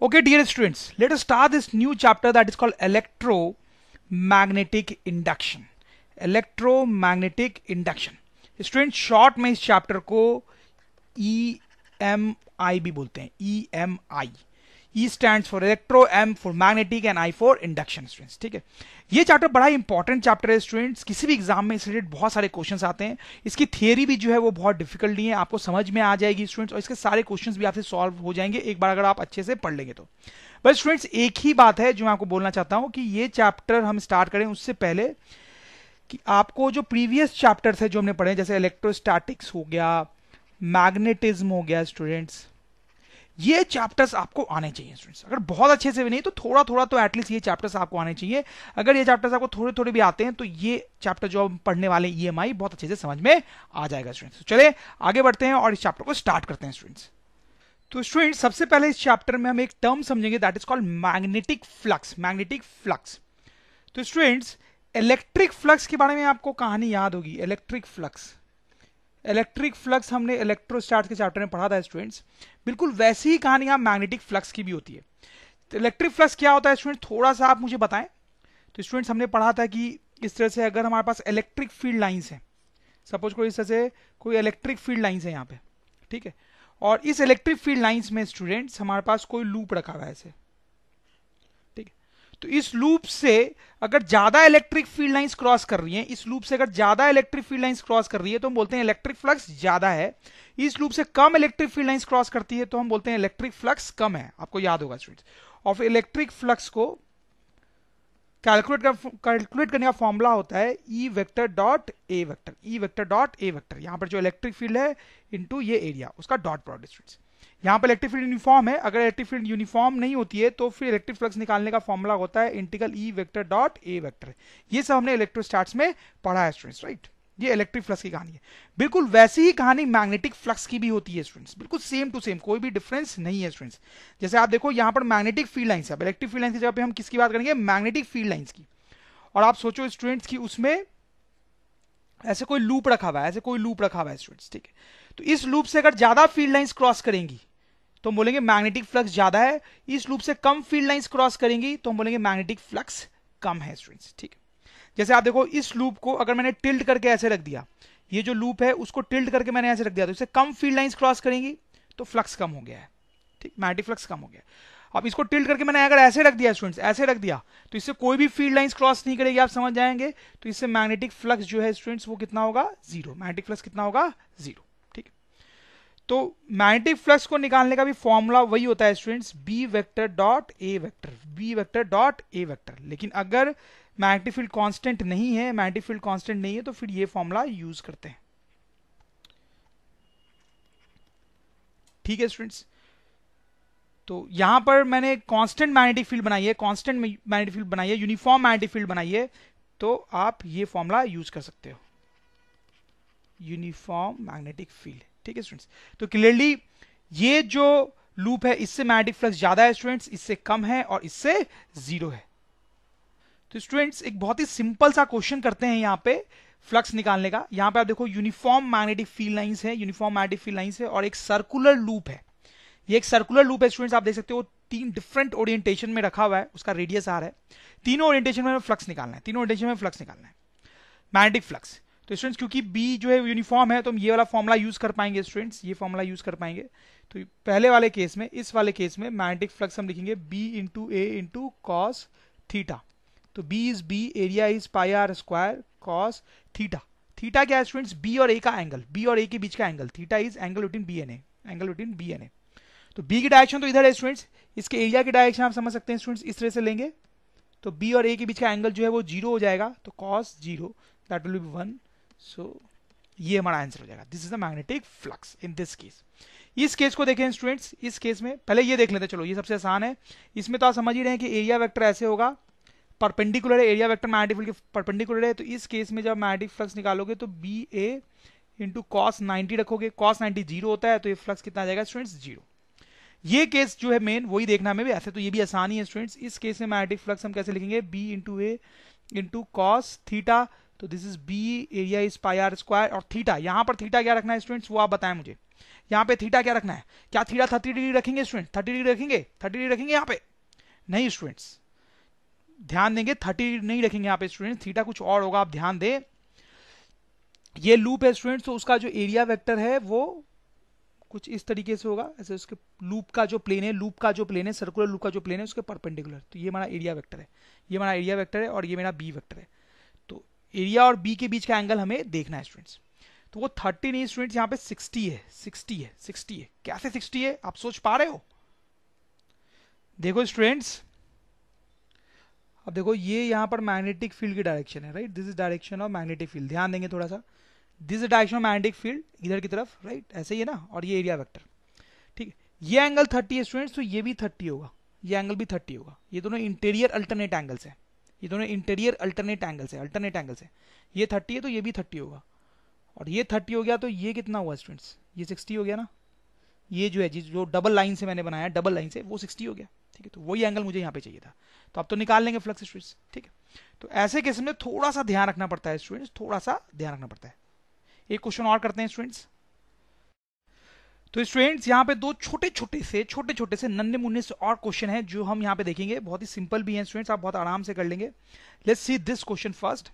Okay, dear students, let us start this new chapter that is called electromagnetic induction. Electromagnetic induction. Student short में इस chapter को EMI भी बोलते हैं. EMI. E stands for electro, M for magnetic and I for induction. Students ठीक है. ये chapter बड़ा इंपॉर्टेंट चैप्टर है स्टूडेंट्स. किसी भी एग्जाम में इससे रिलेटेड बहुत सारे क्वेश्चंस आते हैं. इसकी थियरी भी जो है वो बहुत डिफिकल्ट नहीं है, आपको समझ में आ जाएगी स्टूडेंट्स, और इसके सारे क्वेश्चंस भी आपसे सॉल्व हो जाएंगे एक बार अगर आप अच्छे से पढ़ लेंगे तो. बस स्टूडेंट्स एक ही बात है जो मैं आपको बोलना चाहता हूं कि ये चैप्टर हम स्टार्ट करें उससे पहले कि आपको जो प्रीवियस चैप्टर्स है जो हमने पढ़े, जैसे इलेक्ट्रोस्टैटिक्स हो गया, मैग्नेटिज्म हो गया स्टूडेंट्स, ये चैप्टर्स आपको आने चाहिए स्टूडेंट्स. अगर बहुत अच्छे से भी नहीं तो थोड़ा थोड़ा तो एटलीस्ट ये चैप्टर्स आपको आने चाहिए. अगर ये चैप्टर्स आपको थोड़े थोड़े भी आते हैं तो ये चैप्टर जो हम पढ़ने वाले EMI बहुत अच्छे से समझ में आ जाएगा स्टूडेंट्स. चले आगे बढ़ते हैं और इस चैप्टर को स्टार्ट करते हैं स्टूडेंट्स. तो स्टूडेंट्स सबसे पहले इस चैप्टर में हम एक टर्म समझेंगे that is called magnetic flux. Magnetic flux. तो स्टूडेंट्स इलेक्ट्रिक फ्लक्स के बारे में आपको कहानी याद होगी. इलेक्ट्रिक फ्लक्स, इलेक्ट्रिक फ्लक्स हमने इलेक्ट्रोस्टैटिक्स के चैप्टर में पढ़ा था स्टूडेंट्स. बिल्कुल वैसी ही कहानी यहाँ मैग्नेटिक फ्लक्स की भी होती है. तो इलेक्ट्रिक फ्लक्स क्या होता है स्टूडेंट, थोड़ा सा आप मुझे बताएं. तो स्टूडेंट्स हमने पढ़ा था कि इस तरह से अगर हमारे पास इलेक्ट्रिक फील्ड लाइंस है, सपोज कोई इस तरह से कोई इलेक्ट्रिक फील्ड लाइंस है यहाँ पे, ठीक है, और इस इलेक्ट्रिक फील्ड लाइंस में स्टूडेंट्स हमारे पास कोई लूप रखा हुआ है ऐसे, ठीक है. तो इस लूप से अगर ज्यादा इलेक्ट्रिक फील्ड लाइंस क्रॉस कर रही हैं, इस लूप से अगर ज्यादा इलेक्ट्रिक फील्ड लाइंस क्रॉस कर रही है तो हम बोलते हैं इलेक्ट्रिक फ्लक्स ज्यादा है. इस लूप से कम इलेक्ट्रिक फील्ड लाइंस क्रॉस करती है तो हम बोलते हैं इलेक्ट्रिक फ्लक्स कम है. आपको याद होगा स्टूडेंट्स. और इलेक्ट्रिक फ्लक्स को कैलकुलेट करने का फॉर्मूला होता है E vector dot A vector. E vector dot A vector, यहां पर जो इलेक्ट्रिक फील्ड है इनटू ये एरिया, उसका डॉट प्रोडक्ट स्टूडेंट्स. यहाँ पर इलेक्ट्रिक फील्ड यूनिफॉर्म है. अगर इलेक्ट्रिक फील्ड यूनिफॉर्म नहीं होती है तो फिर इलेक्ट्रिक फ्लक्स निकालने का फॉर्मूला होता है integral E vector dot A vector. ये सब हमने इलेक्ट्रोस्टैट्स में पढ़ा है स्टूडेंट्स, राइट. ये इलेक्ट्रिक फ्लक्स की कहानी है. बिल्कुल वैसी ही कहानी मैग्नेटिक फ्लक्स की भी होती है स्टूडेंट्स. बिल्कुल सेम टू सेम, कोई भी डिफरेंस नहीं है स्टूडेंट्स. जैसे आप देखो यहाँ पर मैग्नेटिक फील्ड लाइंस है. अब इलेक्ट्रिक फील्ड लाइंस की जगह पे हम किसकी बात करेंगे, मैग्नेटिक फील्ड लाइंस की. और आप सोचो स्टूडेंट्स की उसमें ऐसे कोई लूप रखा हुआ है, ऐसे कोई लूप रखा हुआ है स्टूडेंट्स, ठीक है. तो इस लूप से अगर ज्यादा फील्ड लाइंस क्रॉस करेंगी तो हम बोलेंगे मैग्नेटिक फ्लक्स ज्यादा है. इस लूप से कम फील्ड लाइंस क्रॉस करेंगी तो हम बोलेंगे मैग्नेटिक फ्लक्स कम है स्टूडेंट्स, ठीक है. जैसे आप देखो इस लूप को अगर मैंने टिल्ट करके ऐसे रख दिया, ये जो लूप है उसको टिल्ट करके मैंने ऐसे रख दिया, तो इससे कम फील्ड लाइंस क्रॉस करेंगी तो फ्लक्स कम हो गया है, ठीक, मैग्नेटिक फ्लक्स कम हो गया. अब इसको टिल्ट करके मैंने अगर ऐसे रख दिया स्टूडेंट्स, ऐसे रख दिया, तो इससे कोई भी फील्ड लाइंस क्रॉस नहीं करेगी, आप समझ जाएंगे. तो इससे मैग्नेटिक फ्लक्स जो है स्टूडेंट्स वो कितना होगा, जीरो. मैग्नेटिक फ्लक्स कितना होगा, जीरो. तो मैग्नेटिक फ्लक्स को निकालने का भी फॉर्मूला वही होता है students, B vector dot A vector. B vector dot A vector. लेकिन अगर मैग्नेटिक फील्ड कांस्टेंट नहीं है, मैग्नेटिक फील्ड कांस्टेंट नहीं है तो फिर ये फॉर्मूला यूज करते हैं, ठीक है स्टूडेंट्स. तो यहां पर मैंने कांस्टेंट मैग्नेटिक फील्ड बनाई है, कांस्टेंट मैग्नेटिक फील्ड बनाई है, यूनिफॉर्म मैग्नेटिक फील्ड बनाई है, तो आप ये फॉर्मूला यूज कर सकते हो, यूनिफॉर्म मैग्नेटिक फील्ड, ठीक है स्टूडेंट्स. तो क्लियरली ये जो लूप है इससे मैग्नेटिक फ्लक्स ज्यादा है स्टूडेंट्स, इससे कम है और इससे जीरो है. तो स्टूडेंट्स एक बहुत ही सिंपल सा क्वेश्चन करते हैं यहाँ पे फ्लक्स निकालने का. यहाँ पे आप देखो यूनिफॉर्म मैग्नेटिक फील्ड लाइंस है, यूनिफॉर्म मैग्नेटिक फील्ड लाइंस है और एक सर्कुलर लूप है. ये एक सर्कुलर लूप है स्टूडेंट्स, आप देख सकते हो 3 डिफरेंट ओरिएंटेशन में रखा हुआ है, उसका रेडियस आर है. तीनों ओरिएंटेशन में फ्लक्स निकालना है, तीनों ओरिएंटेशन में फ्लक्स निकालना है, मैग्नेटिक फ्लक्स. तो स्टूडेंट्स क्योंकि बी जो है यूनिफॉर्म है तो हम ये वाला फॉर्मूला यूज कर पाएंगे स्टूडेंट्स, ये फॉर्मूला यूज कर पाएंगे. तो पहले वाले केस में, इस वाले केस में मैग्नेटिक फ्लक्स हम लिखेंगे B into A into cos theta. तो B is B, area is pi are square cos theta. Theta क्या है स्टूडेंट्स, बी और ए का एंगल, बी और ए के बीच का angle. Theta is angle between B and A, angle between B and A. तो बी की डायरेक्शन तो इधर है स्टूडेंट्स, इसके एरिया की डायरेक्शन आप समझ सकते हैं स्टूडेंट्स, इस तरह से लेंगे तो बी और ए के बीच का एंगल जो है वो जीरो हो जाएगा, तो cos zero that will B 1. सो ये हमारा आंसर हो जाएगा. This is the magnetic flux in this case. इस केस को देखें स्टूडेंट्स, इस केस में पहले ये देख लेते हैं, चलो ये सबसे आसान है. इसमें तो आप समझ ही रहे हैं कि एरिया वेक्टर ऐसे होगा, परपेंडिकुलर है, एरिया वेक्टर मैग्नेटिक फील्ड के परपेंडिकुलर है. तो इस केस में जब मैग्नेटिक फ्लक्स निकालोगे तो बी ए इंटू कॉस 90 रखोगे, कॉस 90 जीरो होता है, तो ये फ्लक्स कितना आ जाएगा स्टूडेंट्स, जीरो. ये केस जो है मेन वही देखना में भी, ऐसे तो ये भी आसान ही है स्टूडेंट्स. इस केस में मैग्नेटिक फ्लक्स हम कैसे लिखेंगे, B into A into cos theta. तो this is B, area is pi are square, और थीटा, यहां पर थीटा क्या रखना है स्टूडेंट्स वो आप बताएं मुझे. यहाँ पे थीटा क्या रखना है, क्या थीटा 30 डिग्री रखेंगे स्टूडेंट, 30 डिग्री रखेंगे, 30 डिग्री रखेंगे यहाँ पे, नहीं स्टूडेंट्स ध्यान देंगे 30 नहीं रखेंगे यहाँ पे स्टूडेंट्स, थीटा कुछ और होगा, आप ध्यान दें। ये लूप है स्टूडेंट्स, तो उसका जो एरिया वेक्टर है वो कुछ इस तरीके से होगा, ऐसे उसके लूप का जो प्लेन है, लूप का जो प्लेन है, सर्कुलर लूप का जो प्लेन है उसके परपेंडिकुलर, तो ये हमारा एरिया वेक्टर है, ये हमारा एरिया वेक्टर है और ये मेरा बी वेक्टर है। तो एरिया और बी के बीच का एंगल हमें देखना है स्टूडेंट्स। तो वो 30 नहीं स्टूडेंट्स, यहाँ पे 60 है, 60 है, 60 है। कैसे 60 है आप सोच पा रहे हो? देखो स्टूडेंट्स, अब देखो ये यहाँ पर मैग्नेटिक फील्ड की डायरेक्शन है, right, this is direction of magnetic field, ध्यान देंगे थोड़ा सा, this is direction of magnetic field इधर की तरफ, राइट, ऐसे ही है ना, और ये एरिया वेक्टर, ठीक है। ये एंगल 30 है स्टूडेंट्स, तो ये भी 30 होगा, ये एंगल भी 30 होगा, ये दोनों इंटीरियर अल्टरनेट एंगल्स है, ये दोनों इंटीरियर अल्टरनेट एंगल्स है, अल्टरनेट एंगल्स है, ये 30 है तो ये भी 30 होगा, और ये 30 हो गया तो ये कितना हुआ स्टूडेंट्स, ये 60 हो गया ना, ये जो है जो डबल लाइन से मैंने बनाया, डबल लाइन से, वो 60 हो गया, ठीक है। तो वही एंगल मुझे यहाँ पे चाहिए था, तो अब तो निकाल लेंगे फ्लक्स स्टूडेंट्स, ठीक है। तो ऐसे केस में थोड़ा सा ध्यान रखना पड़ता है स्टूडेंट्स, थोड़ा सा ध्यान रखना पड़ता है। एक क्वेश्चन और करते हैं स्टूडेंट्स। तो स्टूडेंट्स यहाँ पे दो छोटे छोटे से नन्हे मुन्ने से और क्वेश्चन है जो हम यहाँ पे देखेंगे, बहुत ही सिंपल भी हैं स्टूडेंट्स, आप बहुत आराम से कर लेंगे। Let's see this question first.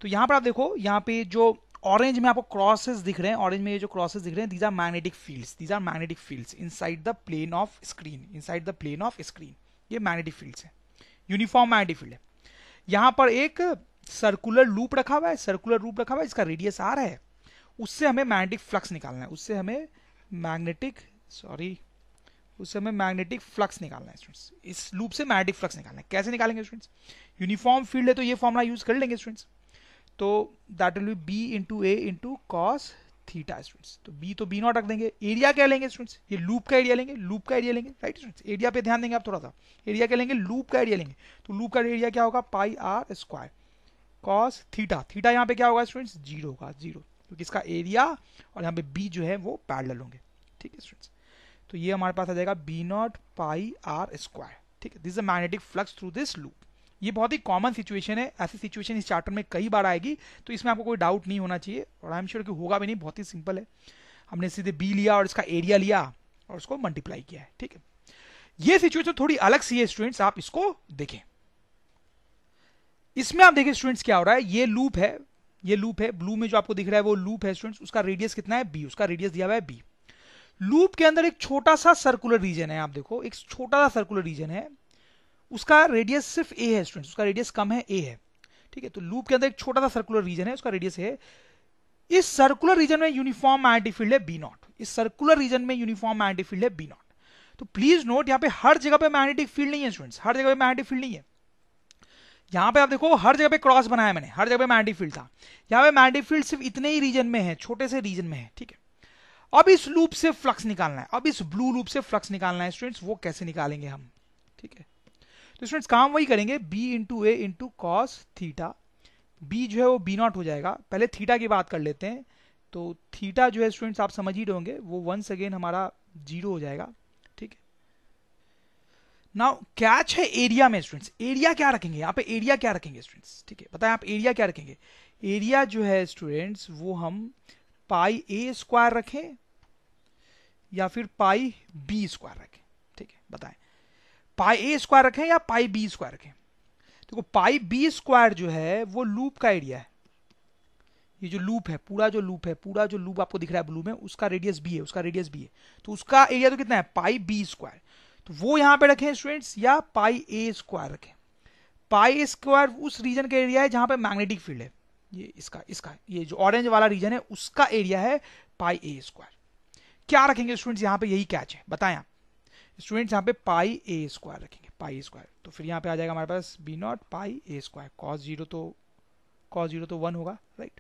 तो यहाँ पर आप देखो, यहाँ पे जो ऑरेंज में आपको क्रॉसेस दिख रहे हैं, ऑरेंज में ये जो क्रॉसेस दिख रहे हैं, these are magnetic fields, these are magnetic fields inside the plane of screen, inside the plane of screen, ये मैग्नेटिक फील्ड्स है, यूनिफॉर्म मैग्नेटिक फील्ड है। यहाँ पर एक सर्कुलर लूप रखा हुआ है, सर्कुलर लूप रखा हुआ है, इसका रेडियस आर है, उससे हमें मैग्नेटिक फ्लक्स निकालना है, उससे हमें मैग्नेटिक फ्लक्स निकालना है स्टूडेंट्स, इस लूप से मैग्नेटिक फ्लक्स निकालना है। कैसे निकालेंगे स्टूडेंट्स? यूनिफॉर्म फील्ड है तो ये फॉर्मूला यूज कर लेंगे स्टूडेंट्स, तो that will be B into A into cos theta students, तो बी तो बी नॉट रख देंगे। एरिया क्या लेंगे स्टूडेंट्स? ये लूप का एरिया लेंगे, लूप का एरिया लेंगे, राइट स्टूडेंट्स, एरिया पे ध्यान देंगे आप थोड़ा सा, एरिया क्या लेंगे? लूप का एरिया लेंगे, तो लूप का एरिया क्या होगा? Pi are square cos theta, theta यहाँ पे क्या होगा स्टूडेंट्स? 0 होगा, 0, क्योंकि इसका एरिया और यहाँ पे बी जो है वो पैरेलल होंगे, ठीक है स्टूडेंट्स। तो ये हमारे पास आ जाएगा B naught pi are square, ठीक है। This is a magnetic flux through this loop. ये बहुत ही कॉमन सिचुएशन है, ऐसी सिचुएशन इस चैप्टर में कई बार आएगी, तो इसमें आपको कोई डाउट नहीं होना चाहिए, और आई एम श्योर कि होगा भी नहीं, बहुत ही सिंपल है। हमने सीधे बी लिया और इसका एरिया लिया और उसको मल्टीप्लाई किया है, ठीक है। ये सिचुएशन थोड़ी अलग सी है स्टूडेंट्स, आप इसको देखें। इसमें आप देखिए स्टूडेंट्स क्या हो रहा है, ये लूप है, ये लूप है, ब्लू में जो आपको दिख रहा है वो लूप है स्टूडेंट्स, उसका रेडियस कितना है? बी, उसका रेडियस दिया हुआ है बी। लूप के अंदर एक छोटा सा सर्कुलर रीजन है, आप देखो एक छोटा सा सर्कुलर रीजन है, उसका रेडियस सिर्फ ए है स्टूडेंट्स, उसका रेडियस कम है, ए है, ठीक है। तो लूप के अंदर एक छोटा सा सर्कुलर रीजन है, उसका रेडियस है। इस सर्कुलर रीजन में यूनिफॉर्म मैग्नेटिक फील्ड है बी नॉट, इस सर्कुलर रीजन में यूनिफॉर्म मैग्नेटिक फील्ड है बी नॉट। तो प्लीज नोट, यहाँ पे हर जगह पे मैग्नेटिक फील्ड नहीं है स्टूडेंट्स, हर जगह पे मैग्नेटिक फील्ड नहीं है। यहाँ पे आप देखो हर जगह पे क्रॉस बनाया मैंने, हर जगह पे मैग्नेटिक फील्ड था, यहाँ पे मैग्नेटिक फील्ड सिर्फ इतने ही रीजन में है, छोटे से रीजन में है, ठीक है। अब इस लूप से फ्लक्स निकालना है, अब इस ब्लू लूप से फ्लक्स निकालना है स्टूडेंट्स, वो कैसे निकालेंगे हम, ठीक है। तो स्टूडेंट्स काम वही करेंगे, B into A into cos theta, B जो है वो बी नॉट हो जाएगा। पहले थीटा की बात कर लेते हैं, तो थीटा जो है स्टूडेंट्स आप समझ ही रहोगे, वो वंस अगेन हमारा 0 हो जाएगा, ठीक है। नाउ कैच है एरिया में स्टूडेंट्स, एरिया क्या रखेंगे यहाँ पे, एरिया क्या रखेंगे स्टूडेंट्स, ठीक है, बताएं आप एरिया क्या रखेंगे। एरिया जो है स्टूडेंट्स वो हम पाई ए स्क्वायर रखें या फिर पाई बी स्क्वायर रखें, ठीक है, बताएं पाई ए स्क्वायर रखें या पाई बी स्क्वायर रखें। देखो पाई बी स्क्वायर जो है वो लूप का एरिया है, ये जो लूप है, पूरा जो लूप आपको दिख रहा है ब्लू में, उसका रेडियस बी है, उसका रेडियस बी है, तो उसका एरिया तो कितना है? पाई बी स्क्वायर, तो वो यहां पे रखें स्टूडेंट्स, या पाई ए स्क्वायर रखें। पाई ए स्क्वायर उस रीजन का एरिया है जहां पे मैग्नेटिक फील्ड है, ये इसका ये जो ऑरेंज वाला रीजन है उसका एरिया है पाई ए स्क्वायर। क्या रखेंगे स्टूडेंट्स यहाँ पे, यही कैच है, बताएं आप स्टूडेंट्स, यहाँ पे पाई ए स्क्वायर रखेंगे, पाई ए स्क्वायर, तो फिर यहाँ पे आ जाएगा हमारे पास B naught pi A square, cos zero तो 1 होगा, राइट।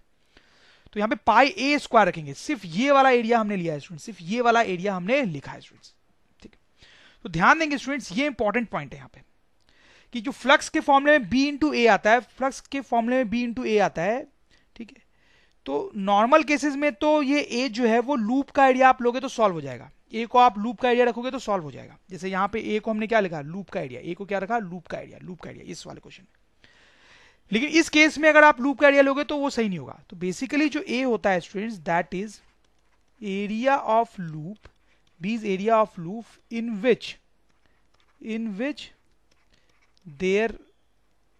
तो यहाँ पे पाई ए स्क्वायर रखेंगे, सिर्फ ये वाला एरिया हमने लिया है स्टूडेंट्स, सिर्फ ये वाला एरिया हमने लिखा है स्टूडेंट्स, ठीक है। तो ध्यान देंगे स्टूडेंट्स, ये इंपॉर्टेंट पॉइंट है यहाँ पे, कि जो फ्लक्स के फॉर्मूले में बी इंटू ए आता है, फ्लक्स के फॉर्मूले में बी इंटू ए आता है, ठीक है। तो नॉर्मल केसेस में तो ये ए जो है वो लूप का एरिया आप लोगे तो सॉल्व हो जाएगा, ए को आप लूप का एरिया रखोगे तो सॉल्व हो जाएगा। जैसे यहाँ पे ए को हमने क्या लिखा? लूप का एरिया, ए को क्या रखा? लूप का एरिया, लूप का एरिया, इस वाले क्वेश्चन में। लेकिन इस केस में अगर आप लूप का एरिया लोगे तो वो सही नहीं होगा। तो बेसिकली जो ए होता है students, that is area of loop, B is area of loop in which there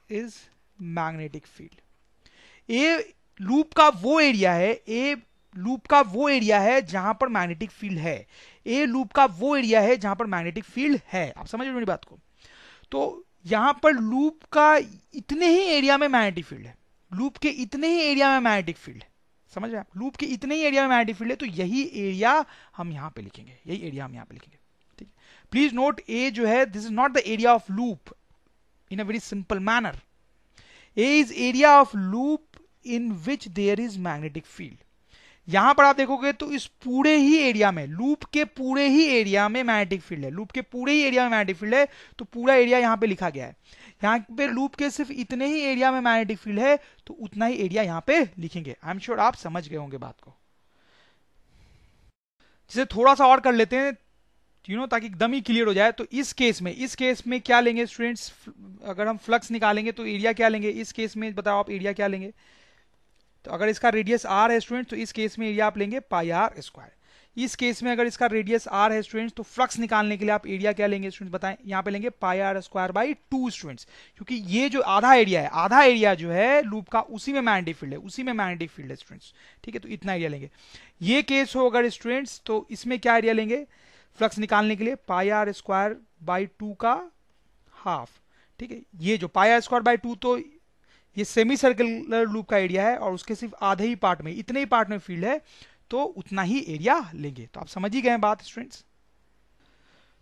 is magnetic field. A loop का वो एरिया है, ए लूप का वो एरिया है जहां पर मैग्नेटिक फील्ड है, ए लूप का वो एरिया है जहां पर मैग्नेटिक फील्ड है। आप समझ रहे हो मेरी बात को? तो यहां पर लूप का इतने ही एरिया में मैग्नेटिक फील्ड है, लूप के इतने ही एरिया में मैग्नेटिक फील्ड है, समझ रहे हैं आप? लूप के इतने ही एरिया में मैग्नेटिक फील्ड है, तो यही एरिया हम यहां पे लिखेंगे, यही एरिया हम यहां पे लिखेंगे। ठीक है, प्लीज नोट ए जो है this is not the area of loop in a very simple manner. A is area of loop in which there is magnetic field. यहां पर आप देखोगे तो इस पूरे ही एरिया में, लूप के पूरे ही एरिया में मैग्नेटिक फील्ड है, लूप के पूरे ही एरिया में मैग्नेटिक फील्ड है, तो पूरा एरिया यहां पे लिखा गया है। यहां पे लूप के सिर्फ इतने ही एरिया में मैग्नेटिक फील्ड है, तो उतना ही एरिया यहां पे लिखेंगे। आई एम श्योर आप समझ गए होंगे बात को। जिसे थोड़ा सा और कर लेते हैं ताकि एकदम ही क्लियर हो जाए। तो इस केस में क्या लेंगे स्टूडेंट्स? अगर हम फ्लक्स निकालेंगे तो एरिया क्या लेंगे? इस केस में बताओ आप एरिया क्या लेंगे? तो अगर इसका रेडियस आर है स्टूडेंट, तो इस केस में एरिया आप लेंगे पाई आर स्क्वायर। इस केस में अगर इसका रेडियस आर है स्टूडेंट्स, तो फ्लक्स निकालने के लिए आप एरिया क्या लेंगे स्टूडेंट्स बताएं? यहाँ पे लेंगे पाई आर स्क्वायर बाई 2 स्टूडेंट्स, क्योंकि ये जो आधा एरिया है, आधा एरिया जो है लूप का, उसी में मैग्नेटिक फील्ड है, उसी में मैग्नेटिक फील्ड है स्टूडेंट्स। ठीक है, तो इतना एरिया लेंगे। ये केस हो अगर स्टूडेंट्स, तो इसमें क्या एरिया लेंगे फ्लक्स निकालने के लिए? पाई आर स्क्वायर बाई 2 का हाफ। ठीक है, ये जो पाई आर स्क्वायर बाई 2, तो ये सेमी सर्कुलर लूप का एरिया है और उसके सिर्फ आधे ही पार्ट में, इतने ही पार्ट में फील्ड है, तो उतना ही एरिया लेंगे। तो आप समझ ही गए बात स्टूडेंट्स।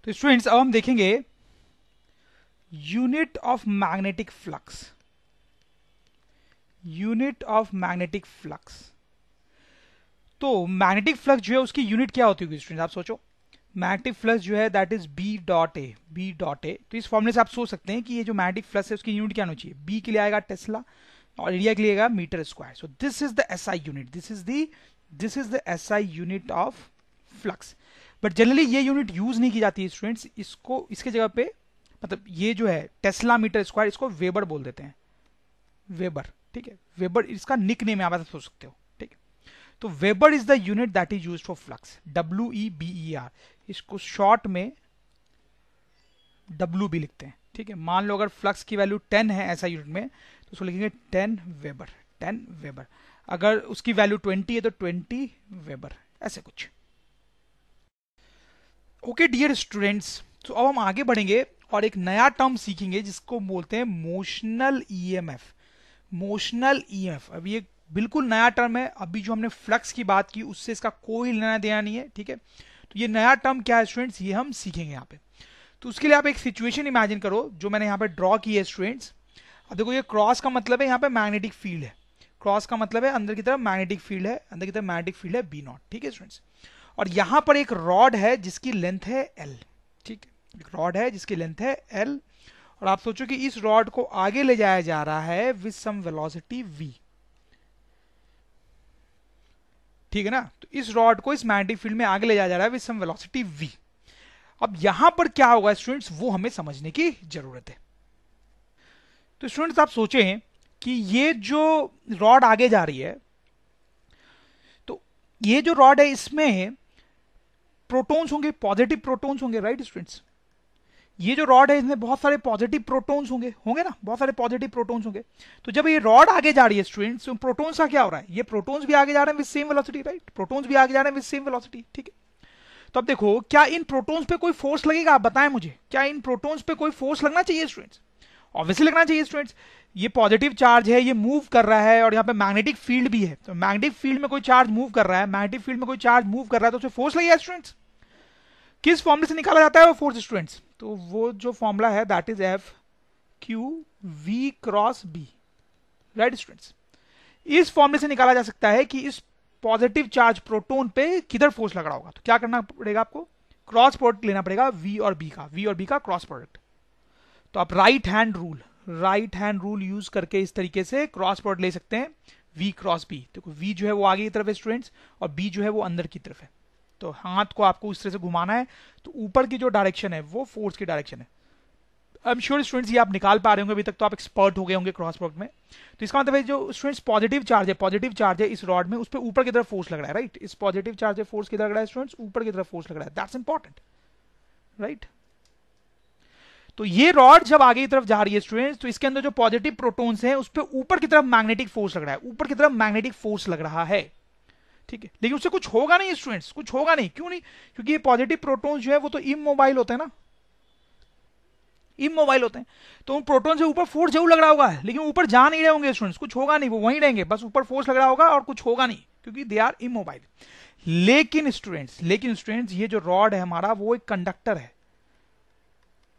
तो स्टूडेंट्स अब हम देखेंगे unit of magnetic flux. Unit of magnetic flux, तो मैग्नेटिक फ्लक्स जो है उसकी यूनिट क्या होती होगी स्टूडेंट्स? आप सोचो, मैग्नेटिक फ्लक्स जो है that is B dot A, B dot A. तो इस फॉर्मूले से आप सोच सकते हैं कि ये जो मैग्नेटिक फ्लक्स है उसकी यूनिट क्या होनी चाहिए? बी के लिए आएगा टेस्ला और एरिया के लिए आएगा metre square. So this is the SI unit, this is the SI unit of flux. But generally ये यूनिट यूज नहीं की जाती है स्टूडेंट्स, इसको इसके जगह पे मतलब ये जो है टेस्ला मीटर स्क्वायर, इसको वेबर बोल देते हैं, वेबर। ठीक है, वेबर इसका निक नेम है, आप सोच सकते हो। ठीक है, तो weber is the unit that is used for flux, WEBER। इसको शॉर्ट में W भी लिखते हैं। ठीक है, मान लो अगर फ्लक्स की वैल्यू 10 है ऐसा यूनिट में, तो उसको लिखेंगे 10 वेबर, 10 वेबर। अगर उसकी वैल्यू 20 है तो 20 वेबर, ऐसे कुछ। ओके डियर स्टूडेंट्स, तो अब हम आगे बढ़ेंगे और एक नया टर्म सीखेंगे जिसको बोलते हैं मोशनल ईएमएफ। मोशनल ईएमएफ अब ये बिल्कुल नया टर्म है, अभी जो हमने फ्लक्स की बात की उससे इसका कोई लेना देना नहीं है। ठीक है, तो ये नया टर्म क्या है स्टूडेंट्स, ये हम सीखेंगे यहाँ पे। तो उसके लिए आप एक सिचुएशन इमेजिन करो जो मैंने यहाँ पे ड्रॉ की है स्टूडेंट्स। अब देखो ये क्रॉस का मतलब है यहाँ पे मैग्नेटिक फील्ड है, क्रॉस का मतलब है अंदर की तरफ मैग्नेटिक फील्ड है, अंदर की तरफ मैग्नेटिक फील्ड है B0। ठीक है स्टूडेंट्स, और यहाँ पर एक रॉड है जिसकी लेंथ है L। ठीक है, एक रॉड है जिसकी लेंथ है L, और आप सोचो कि इस रॉड को आगे ले जाया जा रहा है विद सम वेलोसिटी V। ठीक है ना, तो इस रॉड को इस मैग्नेटिक फील्ड में आगे ले जाया जा रहा है विद सम वेलोसिटी V। अब यहां पर क्या होगा स्टूडेंट्स, वो हमें समझने की जरूरत है। तो स्टूडेंट्स आप सोचें कि ये जो रॉड आगे जा रही है, तो ये जो रॉड है इसमें प्रोटॉन्स होंगे, पॉजिटिव प्रोटॉन्स होंगे, राइट स्टूडेंट्स? ये जो रॉड है इसमें बहुत सारे पॉजिटिव प्रोटॉन्स होंगे ना, बहुत सारे पॉजिटिव प्रोटॉन्स होंगे। तो जब ये रॉड आगे जा रही है स्टूडेंट्स, तो प्रोटॉन्स का क्या हो रहा है? ये प्रोटॉन्स भी आगे जा रहे हैं with same velocity, right? Protons भी आगे जा रहे हैं विद सेम वेलोसिटी। ठीक है, तो अब देखो क्या इन प्रोटॉन्स पे कोई फोर्स लगेगा? आप बताएं मुझे, क्या इन प्रोटॉन्स पे कोई फोर्स लगना चाहिए स्टूडेंट्स? ऑब्वियसली लगना चाहिए स्टूडेंट्स। ये पॉजिटिव चार्ज है, ये मूव कर रहा है, और यहाँ पे मैग्नेटिक फील्ड भी है। तो मैग्नेटिक फील्ड में कोई चार्ज मूव कर रहा है, मैग्नेटिक फील्ड में कोई चार्ज मूव कर रहा है, तो उसे फोर्स लगेगा स्टूडेंट्स। किस फॉर्मूले से निकाला जाता है वो फोर्स स्टूडेंट्स? तो वो जो फॉर्मूला है that is FQV cross B, right students? इस फॉर्मूले से निकाला जा सकता है कि इस पॉजिटिव चार्ज प्रोटॉन पे किधर फोर्स लग रहा होगा। तो क्या करना पड़ेगा आपको? क्रॉस प्रोडक्ट लेना पड़ेगा V और B का क्रॉस प्रोडक्ट। तो आप राइट हैंड रूल यूज करके इस तरीके से क्रॉस प्रोडक्ट ले सकते हैं V क्रॉस B। देखो V जो है वो आगे की तरफ है स्टूडेंट्स, और B जो है वो अंदर की तरफ है। तो हाथ को आपको इस तरह से घुमाना है, तो ऊपर की जो डायरेक्शन है वो फोर्स की डायरेक्शन है। आई एम श्योर स्टूडेंट्स ये आप निकाल पा रहे होंगे, अभी तक तो आप एक्सपर्ट हो गए होंगे क्रॉस प्रोडक्ट में। तो इसका मतलब है जो स्टूडेंट्स पॉजिटिव चार्ज है इस रॉड में, उस पर ऊपर की तरफ फोर्स लग रहा है, राइट। इस पॉजिटिव चार्ज है, फोर्स किधर लग रहा है स्टूडेंट्स, ऊपर की तरफ फोर्स लग रहा है, दैट्स इंपॉर्टेंट, राइट। तो ये रॉड जब आगे की तरफ जा रही है स्टूडेंट्स, तो इसके अंदर जो पॉजिटिव प्रोटॉन्स हैं उस पर ऊपर की तरफ मैग्नेटिक फोर्स लग रहा है, ऊपर की तरफ मैग्नेटिक फोर्स लग रहा है, ठीक है। लेकिन उससे कुछ होगा नहीं स्टूडेंट्स, कुछ होगा नहीं, क्यों नहीं, क्योंकि ये पॉजिटिव प्रोटॉन्स जो है वो तो इमोबाइल होते हैं ना, इमोबाइल होते हैं। तो उन प्रोटॉन से ऊपर फोर्स जरूर लग रहा होगा, लेकिन ऊपर जा नहीं रहे होंगे स्टूडेंट्स, कुछ होगा नहीं, वो वहीं रहेंगे, बस ऊपर फोर्स लग रहा होगा और कुछ होगा नहीं, क्योंकि दे आर इमोबाइल। लेकिन स्टूडेंट्स ये जो रॉड है हमारा वो एक कंडक्टर है,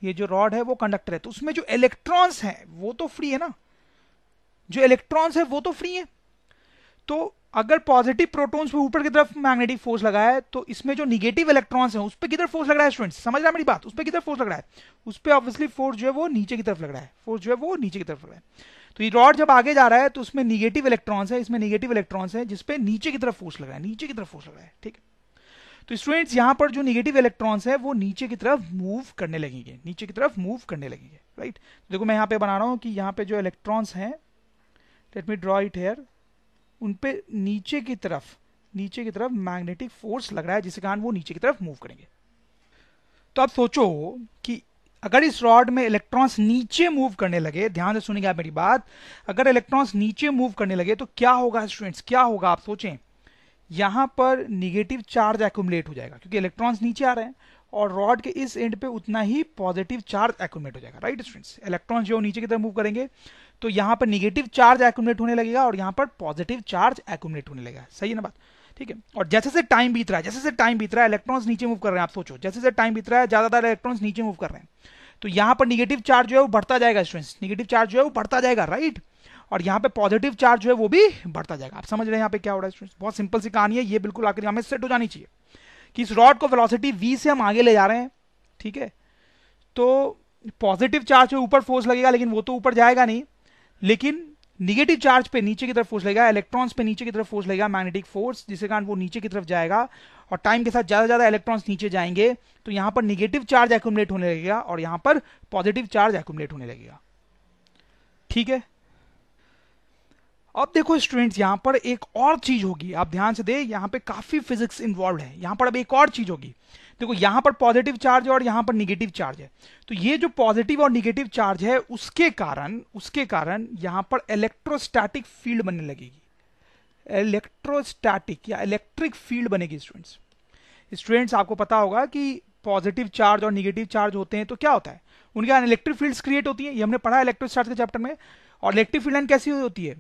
ये जो रॉड है वो कंडक्टर है, तो उसमें जो इलेक्ट्रॉन्स हैं वो तो फ्री है ना, जो इलेक्ट्रॉन्स है वो तो फ्री है। तो अगर पॉजिटिव प्रोटॉन्स पे ऊपर की तरफ मैग्नेटिक फोर्स लगा है, तो इसमें जो निगेटिव इलेक्ट्रॉन्स हैं उस पर किधर फोर्स लग रहा है स्टूडेंट्स, समझ रहा है मेरी बात, उस पर किधर फोर्स लग रहा है, उस पर ऑब्वियसली फोर्स जो है वो नीचे की तरफ लग रहा है, फोर्स जो है वो नीचे की तरफ लग रहा है। तो ये रॉड जब आगे जा रहा है तो उसमें निगेटिव इलेक्ट्रॉन्स है, इसमें निगेटिव इलेक्ट्रॉन्स है जिसपे नीचे की तरफ फोर्स लग रहा है, नीचे की तरफ फोर्स लग रहा है, ठीक है। तो स्टूडेंट्स यहां पर जो निगेटिव इलेक्ट्रॉन्स है वो नीचे की तरफ मूव करने लगेंगे, नीचे की तरफ मूव करने लगेंगे, राइट। देखो मैं यहां पे बना रहा हूं कि यहां पे जो इलेक्ट्रॉन्स हैं, let me draw it here, उन पे नीचे की तरफ मैग्नेटिक फोर्स लग रहा है, जिसके कारण वो नीचे की तरफ मूव करेंगे। तो आप सोचो कि अगर इस रॉड में इलेक्ट्रॉन्स नीचे मूव करने लगे, ध्यान से सुनिएगा मेरी बात, अगर इलेक्ट्रॉन्स नीचे मूव करने लगे तो क्या होगा स्टूडेंट्स, क्या होगा आप सोचें, यहां पर निगेटिव चार्ज एक्यूमुलेट हो जाएगा, क्योंकि इलेक्ट्रॉन्स नीचे आ रहे हैं, और रॉड के इस एंड पे उतना ही पॉजिटिव चार्ज एक्यूमुलेट हो जाएगा, राइट स्टूडेंट्स। इलेक्ट्रॉन्स जो नीचे की तरफ मूव करेंगे तो यहां पर निगेटिव चार्ज एक्यूमुलेट होने लगेगा और यहां पर पॉजिटिव चार्ज एक्यूमुलेट होने लगेगा, सही है ना बात, ठीक है। और जैसे से टाइम बीत रहा है इलेक्ट्रॉन्स नीचे मूव कर रहे हैं, आप सोचो जैसे से टाइम बीत रहा है ज्यादातर इलेक्ट्रॉन्स नीचे मूव कर रहे हैं, तो यहां पर निगेटिव चार्ज जो है वो बढ़ता जाएगा स्टूडेंट्स, निगेटिव चार्ज जो है वो बढ़ता जाएगा, राइट। और यहाँ पे पॉजिटिव चार्ज जो है वो भी बढ़ता जाएगा। आप समझ रहे हैं यहाँ पे क्या हो रहा है स्टूडेंट्स, बहुत सिंपल सी कहानी है, ये बिल्कुल आखिर हमें सेट हो जानी चाहिए कि इस रॉड को वेलोसिटी v से हम आगे ले जा रहे हैं, ठीक है। तो पॉजिटिव चार्ज पे ऊपर फोर्स लगेगा, लेकिन वो तो ऊपर जाएगा नहीं, लेकिन निगेटिव चार्ज पे नीचे की तरफ फोर्स लगेगा, इलेक्ट्रॉन्स पे नीचे की तरफ फोर्स लगेगा, मैग्नेटिक फोर्स, जिसके कारण वो नीचे की तरफ जाएगा, और टाइम के साथ ज्यादा ज्यादा इलेक्ट्रॉन्स नीचे जाएंगे, तो यहां पर निगेटिव चार्ज एक्यूमुलेट होने लगेगा और यहां पर पॉजिटिव चार्ज एक्यूमुलेट होने लगेगा, ठीक है। अब देखो स्टूडेंट्स यहां पर एक और चीज होगी, आप ध्यान से दे, यहां पे काफी फिजिक्स इन्वॉल्व है, यहां पर अब एक और चीज होगी। देखो यहां पर पॉजिटिव चार्ज है और यहां पर निगेटिव चार्ज है, तो ये जो पॉजिटिव और निगेटिव चार्ज है उसके कारण यहां पर इलेक्ट्रोस्टैटिक फील्ड बनने लगेगी, इलेक्ट्रोस्टैटिक या इलेक्ट्रिक फील्ड बनेगी स्टूडेंट्स आपको पता होगा कि पॉजिटिव चार्ज और निगेटिव चार्ज होते हैं तो क्या होता है, उनके यहाँ इलेक्ट्रिक फील्ड्स क्रिएट होती है, ये हमने पढ़ा इलेक्ट्रोस्टैटिक्स के चैप्टर में। और इलेक्ट्रिक फील्ड लाइन कैसी होती है,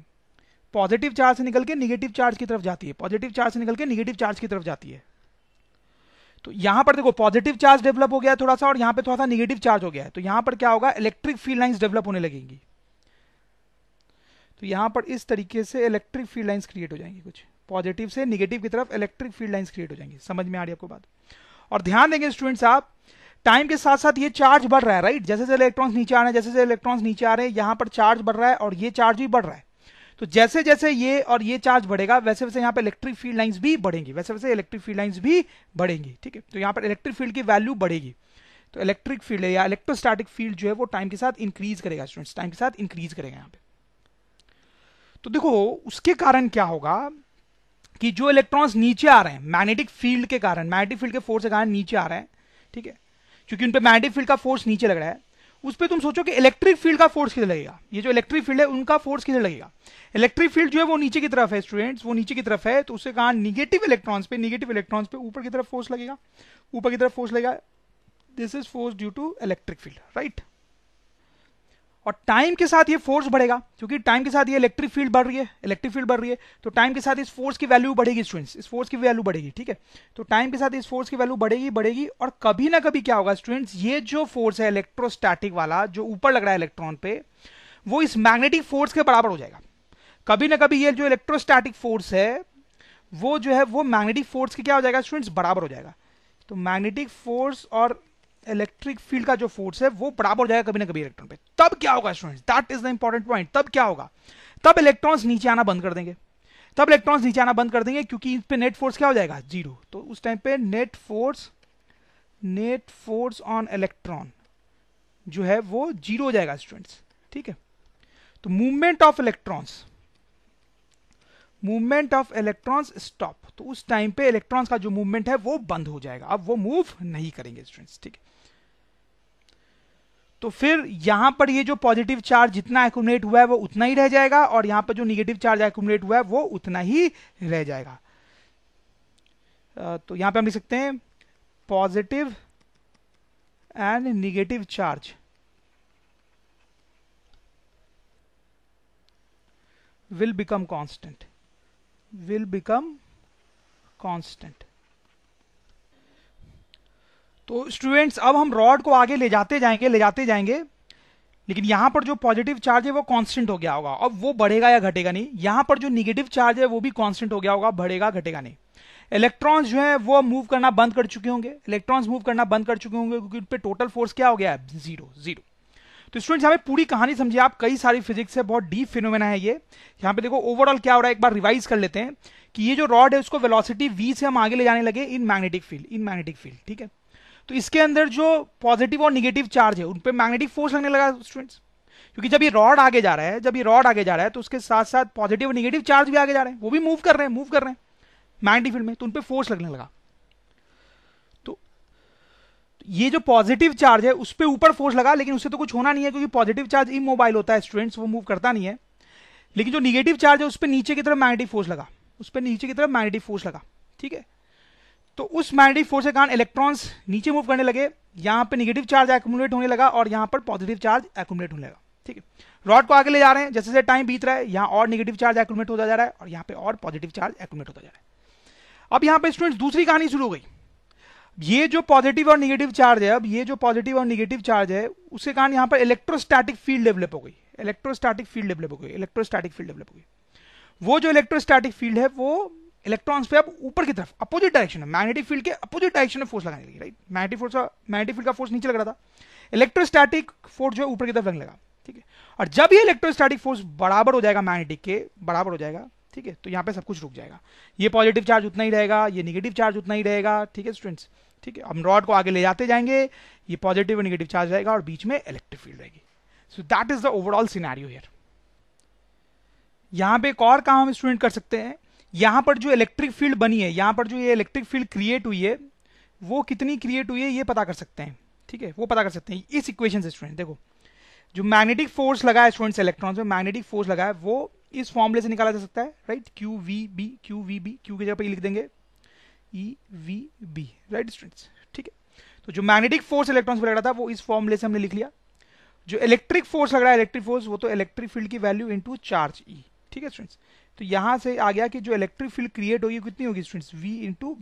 पॉजिटिव चार्ज से निकल के निगेटिव चार्ज की तरफ जाती है, पॉजिटिव चार्ज से निकल के निगेटिव चार्ज की तरफ जाती है। तो यहां पर देखो पॉजिटिव चार्ज डेवलप हो गया थोड़ा सा, और यहां पे थोड़ा सा निगेटिव चार्ज हो गया है, तो यहां पर क्या होगा, इलेक्ट्रिक फील्ड लाइंस डेवलप होने लगेंगी। तो यहां पर इस तरीके से इलेक्ट्रिक फील्ड लाइंस क्रिएट हो जाएंगी, कुछ पॉजिटिव से निगेटिव की तरफ इलेक्ट्रिक फील्ड लाइंस क्रिएट हो जाएंगी, समझ में आ रही है आपको बात। और ध्यान देंगे स्टूडेंट्स आप, टाइम के साथ साथ ये चार्ज बढ़ रहा है, राइट, जैसे जैसे इलेक्ट्रॉन्स नीचे आ रहे हैं, जैसे जैसे इलेक्ट्रॉन्स नीचे आ रहे हैं, यहां पर चार्ज बढ़ रहा है और ये चार्ज भी बढ़ रहा है। तो जैसे जैसे ये और ये चार्ज बढ़ेगा वैसे वैसे यहाँ पे इलेक्ट्रिक फील्ड लाइंस भी बढ़ेंगी, वैसे वैसे इलेक्ट्रिक फील्ड लाइंस भी बढ़ेंगी, ठीक है। तो यहाँ पर इलेक्ट्रिक फील्ड की वैल्यू बढ़ेगी, तो इलेक्ट्रिक फील्ड या इलेक्ट्रोस्टैटिक फील्ड जो है वो टाइम के साथ इंक्रीज करेगा स्टूडेंट्स, टाइम के साथ इंक्रीज करेगा यहाँ पे। तो देखो उसके कारण क्या होगा कि जो इलेक्ट्रॉन्स नीचे आ रहे हैं मैग्नेटिक फील्ड के कारण, मैग्नेटिक फील्ड के फोर्स के कारण नीचे आ रहे हैं, ठीक है, क्योंकि उन पे मैग्नेटिक फील्ड का फोर्स नीचे लग रहा है, उस पर तुम सोचो कि इलेक्ट्रिक फील्ड का फोर्स किधर लगेगा, ये जो इलेक्ट्रिक फील्ड है उनका फोर्स किधर लगेगा, इलेक्ट्रिक फील्ड जो है वो नीचे की तरफ है स्टूडेंट्स, वो नीचे की तरफ है, तो उसके कारण निगेटिव इलेक्ट्रॉन्स पे ऊपर की तरफ फोर्स लगेगा, ऊपर की तरफ फोर्स लगेगा, this is force due to electric field, right. और टाइम के साथ ये फोर्स बढ़ेगा, क्योंकि टाइम के साथ ये इलेक्ट्रिक फील्ड बढ़ रही है, तो टाइम के साथ इस फोर्स की वैल्यू बढ़ेगी स्टूडेंट्स, इस फोर्स की वैल्यू बढ़ेगी, ठीक है। तो टाइम के साथ इस फोर्स की वैल्यू बढ़ेगी, और कभी ना कभी क्या होगा स्टूडेंट्स, ये जो फोर्स है इलेक्ट्रोस्टैटिक वाला जो ऊपर लग रहा है इलेक्ट्रॉन पे, वो इस मैग्नेटिक फोर्स के बराबर हो जाएगा। कभी ना कभी ये जो इलेक्ट्रोस्टैटिक फोर्स है वो जो है वो मैग्नेटिक फोर्स के क्या हो जाएगा स्टूडेंट्स, बराबर हो जाएगा। तो मैग्नेटिक फोर्स और इलेक्ट्रिक फील्ड का जो फोर्स है वो बराबर हो जाएगा कभी ना कभी इलेक्ट्रॉन पे। तब क्या होगा students, that is the important point, तब क्या होगा, तब इलेक्ट्रॉन्स नीचे आना बंद कर देंगे, क्योंकि इस पे नेट फोर्स क्या हो जाएगा, जीरो। तो उस टाइम पे नेट फोर्स ऑन इलेक्ट्रॉन जो है वो 0 हो जाएगा स्टूडेंट्स, ठीक है। तो मूवमेंट ऑफ इलेक्ट्रॉन्स स्टॉप, तो उस टाइम पे इलेक्ट्रॉन्स का जो मूवमेंट है वो बंद हो जाएगा, अब वो मूव नहीं करेंगे स्टूडेंट्स, ठीक है। तो फिर यहां पर ये जो पॉजिटिव चार्ज जितना एक्यूमुलेट हुआ है वो उतना ही रह जाएगा, और यहां पर जो निगेटिव चार्ज एक्यूमुलेट हुआ है वो उतना ही रह जाएगा। तो यहां पे हम लिख सकते हैं positive and negative charge will become constant, तो स्टूडेंट्स अब हम रॉड को आगे ले जाते जाएंगे, लेकिन यहां पर जो पॉजिटिव चार्ज है वो कांस्टेंट हो गया होगा, अब वो बढ़ेगा या घटेगा नहीं। यहां पर जो निगेटिव चार्ज है वो भी कांस्टेंट हो गया होगा, बढ़ेगा घटेगा नहीं। इलेक्ट्रॉन्स जो है वो मूव करना बंद कर चुके होंगे, क्योंकि उन पे टोटल फोर्स क्या हो गया है, 0। तो स्टूडेंट्स यहाँ पे पूरी कहानी समझिए आप, कई सारी फिजिक्स है, बहुत डीप फिनोमेना है ये। यहाँ पे देखो ओवरऑल क्या हो रहा है, एक बार रिवाइज कर लेते हैं कि ये जो रॉड है उसको वेलोसिटी v से हम आगे ले जाने लगे इन मैग्नेटिक फील्ड, ठीक है। तो इसके अंदर जो पॉजिटिव और निगेटिव चार्ज है उन पे मैग्नेटिक फोर्स लगने लगा स्टूडेंट्स, क्योंकि जब ये रॉड आगे जा रहा है तो उसके साथ साथ पॉजिटिव और निगेटिव चार्ज भी आगे जा रहे हैं, वो भी मूव कर रहे हैं मैग्नेटिक फील्ड में, तो उन पे फोर्स लगने लगा। ये जो पॉजिटिव चार्ज है उस पे ऊपर फोर्स लगा, लेकिन उससे तो कुछ होना नहीं है, क्योंकि पॉजिटिव चार्ज इमोबाइल होता है स्टूडेंट्स, वो मूव करता नहीं है। लेकिन जो निगेटिव चार्ज है उस पे नीचे की तरफ मैग्नेटिक फोर्स लगा, ठीक है। तो उस मैग्नेटिक फोर्स के कारण इलेक्ट्रॉन्स नीचे मूव करने लगे, यहां पे निगेटिव चार्ज एक्यूमुलेट होने लगा और यहां पर पॉजिटिव चार्ज एक्यूमुलेट होने लगा, ठीक है। रॉड को आगे ले जा रहे हैं, जैसे जैसे टाइम बीत रहा है यहां और निगेटिव चार्ज एक्यूमुलेट होता जा रहा है और यहां पे और पॉजिटिव चार्ज एक्यूमुलेट होता जा रहा है। अब यहां पे स्टूडेंट्स दूसरी कहानी शुरू हो गई। ये जो पॉजिटिव और निगेटिव चार्ज है, उसके कारण यहां पर इलेक्ट्रोस्टैटिक फील्ड डेवलप हो गई। वो जो इलेक्ट्रोस्टैटिक फील्ड है वो इलेक्ट्रॉन्स पे अब ऊपर की तरफ अपोजिट डायरेक्शन में, मैग्नेटिक फील्ड के अपोजिट डायरेक्शन में फोर्स लगाने लगी, राइट। मैग्नेटिक फील्ड का फोर्स नीचे लग रहा था, इलेक्ट्रोस्टैटिक फोर्स जो है ऊपर की तरफ लगने लगा, ठीक है। और जब ये इलेक्ट्रोस्टैटिक फोर्स बराबर हो जाएगा, मैग्नेटिक के बराबर हो जाएगा, ठीक है, तो यहां पे सब कुछ रुक जाएगा। ये पॉजिटिव चार्ज उतना ही रहेगा, ये निगेटिव चार्ज उतना ही रहेगा, ठीक है स्टूडेंट्स, ठीक है। हम रॉड को आगे ले जाते जाएंगे, ये पॉजिटिव और निगेटिव चार्ज रहेगा और बीच में इलेक्ट्रिक फील्ड रहेगी। So that is the overall scenario here. यहां पे एक और काम हम स्टूडेंट कर सकते हैं, यहां पर जो इलेक्ट्रिक फील्ड बनी है, यहां पर जो ये इलेक्ट्रिक फील्ड क्रिएट हुई है वो कितनी क्रिएट हुई है ये पता कर सकते हैं, ठीक है, वो पता कर सकते हैं इस इक्वेशन से। स्टूडेंट देखो, जो मैग्नेटिक फोर्स लगा है स्टूडेंट्स इलेक्ट्रॉन्स में, मैग्नेटिक फोर्स लगा है वो इस फॉर्मूले से निकाला जा सकता है, राइट। क्यू की जगह पे लिख देंगे EVB, राइट स्टूडेंट्स, ठीक है। तो जो मैग्नेटिक फोर्स इलेक्ट्रॉन्स पे लग रहा था वो इस फॉर्मूले से हमने लिख लिया। जो इलेक्ट्रिक फोर्स लग रहा है, इलेक्ट्रिक फोर्स, वो तो इलेक्ट्रिक फील्ड की वैल्यू इनटू चार्ज E, ठीक है स्टूडेंट्स। तो यहां से आ गया कि जो इलेक्ट्रिक फील्ड क्रिएट होगी कितनी होगी students, V into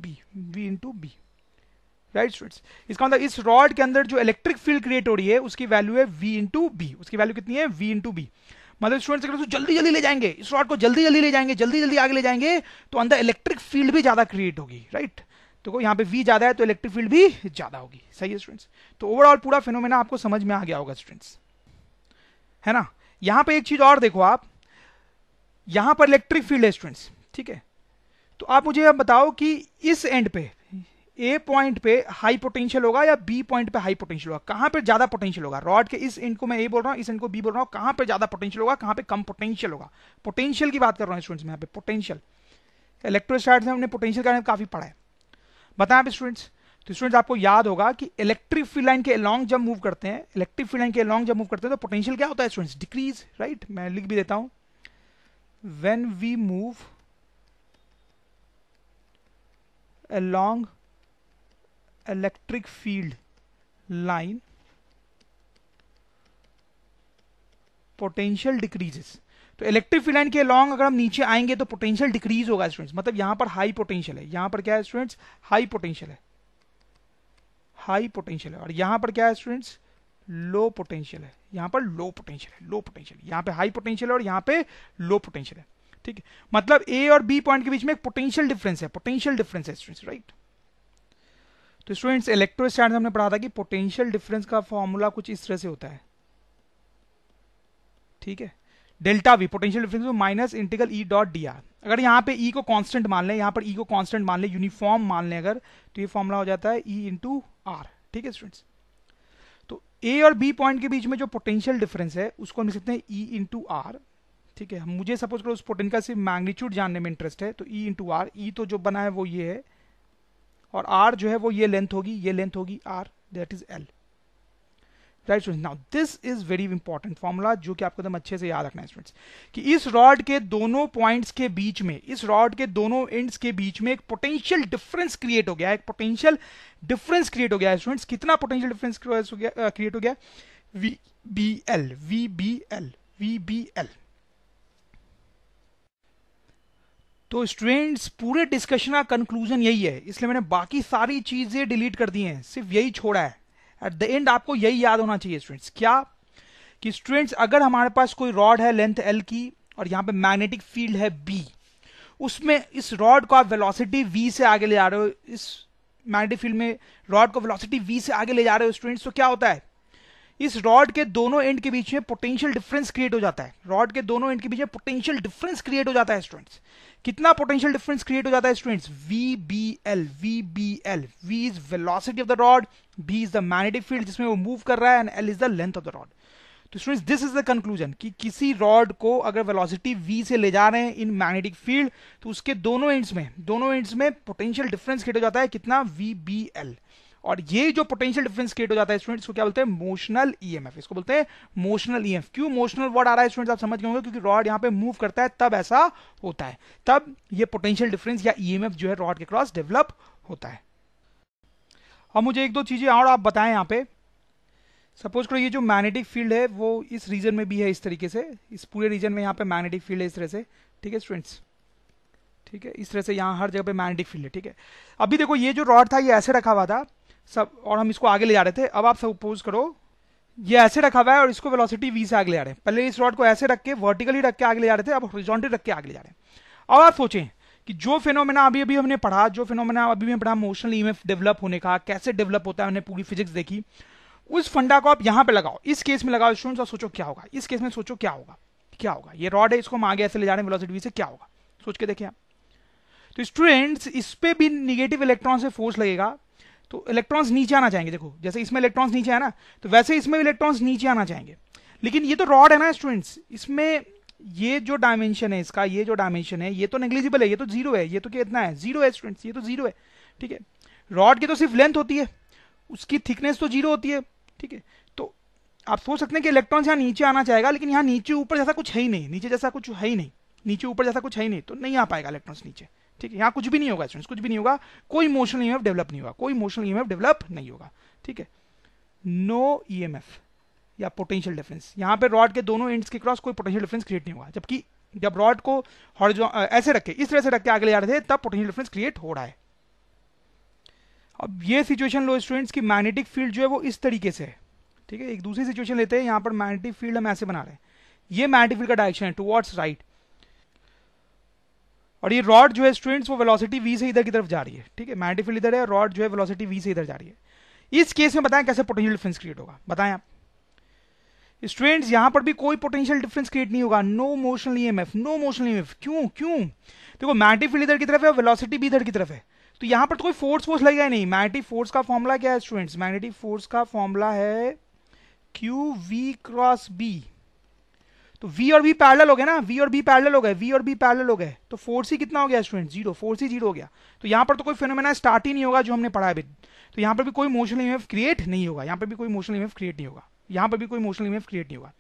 B, right students. इसका मतलब इस रॉड के अंदर जो इलेक्ट्रिक फील्ड क्रिएट हो रही है उसकी वैल्यू है V इंटू बी, उसकी वैल्यू कितनी है, V इंटू बी। मतलब स्टूडेंट्स अगर जल्दी ले जाएंगे इस रॉड को, जल्दी आगे ले जाएंगे तो अंदर इलेक्ट्रिक फील्ड भी ज्यादा क्रिएट होगी, राइट। तो यहाँ पे V ज्यादा है तो इलेक्ट्रिक फील्ड भी ज्यादा होगी, सही है स्टूडेंट्स। तो ओवरऑल पूरा फिनोमेना आपको समझ में आ गया होगा स्टूडेंट्स, है ना। यहां पे एक चीज और देखो आप, यहां पर इलेक्ट्रिक फील्ड है स्टूडेंट्स, ठीक है। तो आप मुझे अब बताओ कि इस एंड पे A पॉइंट पे हाई पोटेंशियल होगा या B पॉइंट पे हाई पोटेंशियल होगा, कहां पे ज्यादा पोटेंशियल होगा। रॉड के इस एंड को मैं A बोल रहा हूं, इस एंड को B बोल रहा हूं, कहां पे ज्यादा पोटेंशियल होगा, कहां पे कम पोटेंशियल होगा। पोटेंशियल की बात कर रहा हूं स्टूडेंट्स, यहाँ पे पोटेंशियल, इलेक्ट्रोस्टैटिक्स में हमने पोटेंशियल का काफी पढ़ा है, बताएं आप स्टूडेंट्स। तो स्टूडेंट्स आपको याद होगा कि इलेक्ट्रिक फील्ड लाइन के अलोंग जब मूव करते हैं, तो पोटेंशियल क्या होता है स्टूडेंट्स, डिक्रीज, राइट। मैं लिख भी देता हूं, when we move along electric field line potential decreases. तो इलेक्ट्रिक फील्ड लाइन के अलोंग अगर हम नीचे आएंगे तो पोटेंशियल डिक्रीज होगा स्टूडेंट्स। मतलब यहां पर हाई पोटेंशियल है, यहां पर क्या है स्टूडेंट्स, हाई पोटेंशियल है, और यहां पर क्या है स्टूडेंट्स, लो पोटेंशियल है, यहां पर लो पोटेंशियल, यहां पे हाई पोटेंशियल है और यहां पे लो पोटेंशियल है, ठीक है। मतलब A और B पॉइंट के बीच में एक पोटेंशियल डिफरेंस है स्टूडेंट्स, राइट। तो स्टूडेंट्स इलेक्ट्रोस्टैटिक्स हमने पढ़ा था कि पोटेंशियल डिफरेंस का फॉर्मूला कुछ इस तरह से होता है, ठीक है। Delta V potential difference minus integral E dot dr। अगर यहाँ पे E को कांस्टेंट मान लें, यहाँ पर E को कांस्टेंट मान लें, यूनिफॉर्म मान लें अगर, तो ये फॉर्मूला हो जाता है E इंटू आर, ठीक है स्टूडेंट्स। तो ए और बी पॉइंट के बीच में जो पोटेंशियल डिफरेंस है उसको हम लिख सकते हैं ई इंटू आर। ठीक है, मुझे सपोज करो उस पोटेंशियल का सिर्फ मैग्नीट्यूड जानने में इंटरेस्ट है, तो ई इंटू आर, ई तो जो बना है वो ये है, और आर जो है वो ये लेंथ होगी R, that is L. Right students, now this is very important formula जो कि आपको एकदम अच्छे से याद रखना है स्टूडेंट्स, कि इस रॉड के दोनों पॉइंट्स के बीच में, इस रॉड के दोनों एंड्स के बीच में एक पोटेंशियल डिफरेंस क्रिएट हो गया है, एक पोटेंशियल डिफरेंस क्रिएट हो गया है स्टूडेंट्स। कितना पोटेंशियल डिफरेंस क्रिएट हो गया? V B L, V B L, V B L. तो स्टूडेंट्स पूरे डिस्कशन का कंक्लूजन यही है, इसलिए मैंने बाकी सारी चीजें डिलीट कर दी हैं, सिर्फ यही छोड़ा है। एट द एंड आपको यही याद होना चाहिए स्टूडेंट्स, क्या कि स्टूडेंट्स अगर हमारे पास कोई रॉड है लेंथ एल की और यहां पे मैग्नेटिक फील्ड है बी, उसमें इस रॉड को आप वेलोसिटी v से आगे ले जा रहे हो, इस मैग्नेटिक फील्ड में रॉड को वेलोसिटी v से आगे ले जा रहे हो स्टूडेंट्स, तो क्या होता है? इस रॉड के दोनों एंड के बीच में पोटेंशियल डिफरेंस क्रिएट हो जाता है, रॉड के दोनों एंड के बीच में पोटेंशियल डिफरेंस क्रिएट हो जाता है स्टूडेंट्स। कितना पोटेंशियल डिफरेंस क्रिएट हो जाता है students? V B L, V B L. V is velocity of the rod, B is the magnetic field जिसमें वो मूव कर रहा है, and L is the length of the rod. तो students this is the conclusion कि किसी rod को अगर वेलोसिटी v से ले जा रहे हैं इन मैग्नेटिक फील्ड, तो उसके दोनों एंड्स में पोटेंशियल डिफरेंस क्रिएट हो जाता है, कितना? V B L. और ये जो पोटेंशियल डिफरेंस क्रिएट हो जाता है स्टूडेंट्स, इसको क्या बोलते हैं? Motional EMF. इसको बोलते हैं मोशनल ईएमएफ। क्यों मोशनल वर्ड आ रहा है स्टूडेंट्स, आप समझ गए होंगे, क्योंकि रॉड यहां पे मूव करता है तब ऐसा होता है, तब ये पोटेंशियल डिफरेंस या ईएमएफ जो है रॉड के क्रॉस डेवलप होता है। अब मुझे एक दो चीजें और आप बताएं यहाँ पे। सपोज करो ये जो मैग्नेटिक फील्ड है वो इस रीजन में भी है, इस तरीके से, इस पूरे रीजन में यहाँ पे मैग्नेटिक फील्ड है इस तरह से। ठीक है स्टूडेंट्स, ठीक है, इस तरह से यहाँ हर जगह पे मैग्नेटिक फील्ड है। ठीक है, अभी देखो ये जो रॉड था ये ऐसे रखा हुआ था सब, और हम इसको आगे ले जा रहे थे। अब आप सपोज करो ये ऐसे रखा हुआ है और इसको वेलोसिटी v से आगे ले जा रहे हैं। पहले इस रॉड को ऐसे रख के वर्टिकली रख के आगे ले जा रहे थे, अब हॉरिजॉन्टली रख के आगे ले जा रहे हैं। अब आप सोचें कि जो फिनोमेना अभी अभी हमने पढ़ा, जो फिनोमेना अभी हमने पढ़ा मोशनल ईएमएफ डेवलप होने का, कैसे डेवलप होता है, हमने पूरी फिजिक्स देखी, उस फंडा को आप यहां पे लगाओ, इस केस में लगाओ स्टूडेंट्स, और सोचो क्या होगा। इस केस में सोचो क्या होगा, क्या होगा? ये रॉड है, इसको हम आगे ऐसे ले जा रहे हैं वेलोसिटी v से, क्या होगा? सोच के देखिए आप। तो स्टूडेंट्स इस पे भी निगेटिव इलेक्ट्रॉन से फोर्स लगेगा, तो इलेक्ट्रॉन्स नीचे आना चाहेंगे। देखो जैसे इसमें इलेक्ट्रॉन्स नीचे है ना, तो वैसे इसमें भी इलेक्ट्रॉन्स नीचे आना चाहेंगे। लेकिन ये तो रॉड है ना स्टूडेंट्स, इसमें ये जो डायमेंशन है इसका, ये जो डायमेंशन है ये तो नेग्लिजिबल है, ये तो जीरो है। ये तो कितना है? जीरो है स्टूडेंट्स, ये तो जीरो है। ठीक है, रॉड की तो सिर्फ लेंथ होती है, उसकी थिकनेस तो जीरो होती है। ठीक है, तो आप सोच सकते हैं कि इलेक्ट्रॉन्स यहाँ नीचे आना चाहेगा, लेकिन यहाँ नीचे ऊपर जैसा कुछ है ही नहीं, नीचे जैसा कुछ है ही नहीं, नीचे ऊपर जैसा कुछ है ही नहीं, तो नहीं आ पाएगा इलेक्ट्रॉन्स नीचे। ठीक है, यहाँ कुछ भी नहीं होगा स्टूडेंट्स, कुछ भी नहीं होगा, कोई मोशनल ईएमएफ डेवलप नहीं होगा, कोई मोशनल ईएमएफ डेवलप नहीं होगा। ठीक है, नो ईएमएफ या पोटेंशियल डिफरेंस, यहाँ पे रॉड के दोनों एंड्स के क्रॉस कोई पोटेंशियल डिफरेंस क्रिएट नहीं होगा। जबकि जब रॉड को ऐसे रख के, इस तरह से रख के आगे ले जा रहे थे, तब पोटेंशियल डिफरेंस क्रिएट हो रहा है। अब ये सिचुएशन लो स्टूडेंट्स की मैग्नेटिक फील्ड जो है वो इस तरीके से है। ठीक है, एक दूसरी सिचुएशन लेते हैं, यहाँ पर मैग्नेटिक फील्ड हम ऐसे बना रहे हैं, ये मैग्नेटिक फील्ड का डायरेक्शन है टुवर्ड्स राइट, और ये रॉड जो है स्टूडेंट्स वो वेलोसिटी v से इधर की तरफ जा रही है। ठीक है, मैग्नेटिक फील्ड इधर है, रॉड जो है वेलोसिटी v से इधर जा रही है। इस केस में बताएं कैसे पोटेंशियल डिफरेंस क्रिएट होगा, बताएं आप स्टूडेंट्स। यहां पर भी कोई पोटेंशियल डिफरेंस क्रिएट नहीं होगा, no motional EMF, no motional EMF. क्यों? क्यों? देखो मैग्नेटिक फील्ड इधर की तरफ है, वेलोसिटी भी इधर की तरफ है, तो यहां पर तो कोई फोर्स लगेगा ही नहीं। मैग्नेटिक फोर्स का फॉर्मूला क्या है स्टूडेंट्स? मैग्नेटिक फोर्स का फॉर्मूला है क्यू वी क्रॉस बी। तो V और B पैरेलल हो गए ना, V और B पैरेलल हो गए, V और B पैरेलल हो गए, तो फोर्स ही कितना हो गया स्टूडेंट? जीरो। फोर्स ही जीरो हो गया, तो यहां पर तो कोई फिनोमेना स्टार्ट ही नहीं होगा जो हमने पढ़ा है अभी। तो यहां पर भी कोई मोशनल ईएमएफ क्रिएट नहीं होगा, यहां पर भी कोई मोशनल ईएमएफ क्रिएट नहीं होगा, यहां पर भी कोई मोशनल ईएमएफ क्रिएट नहीं होगा।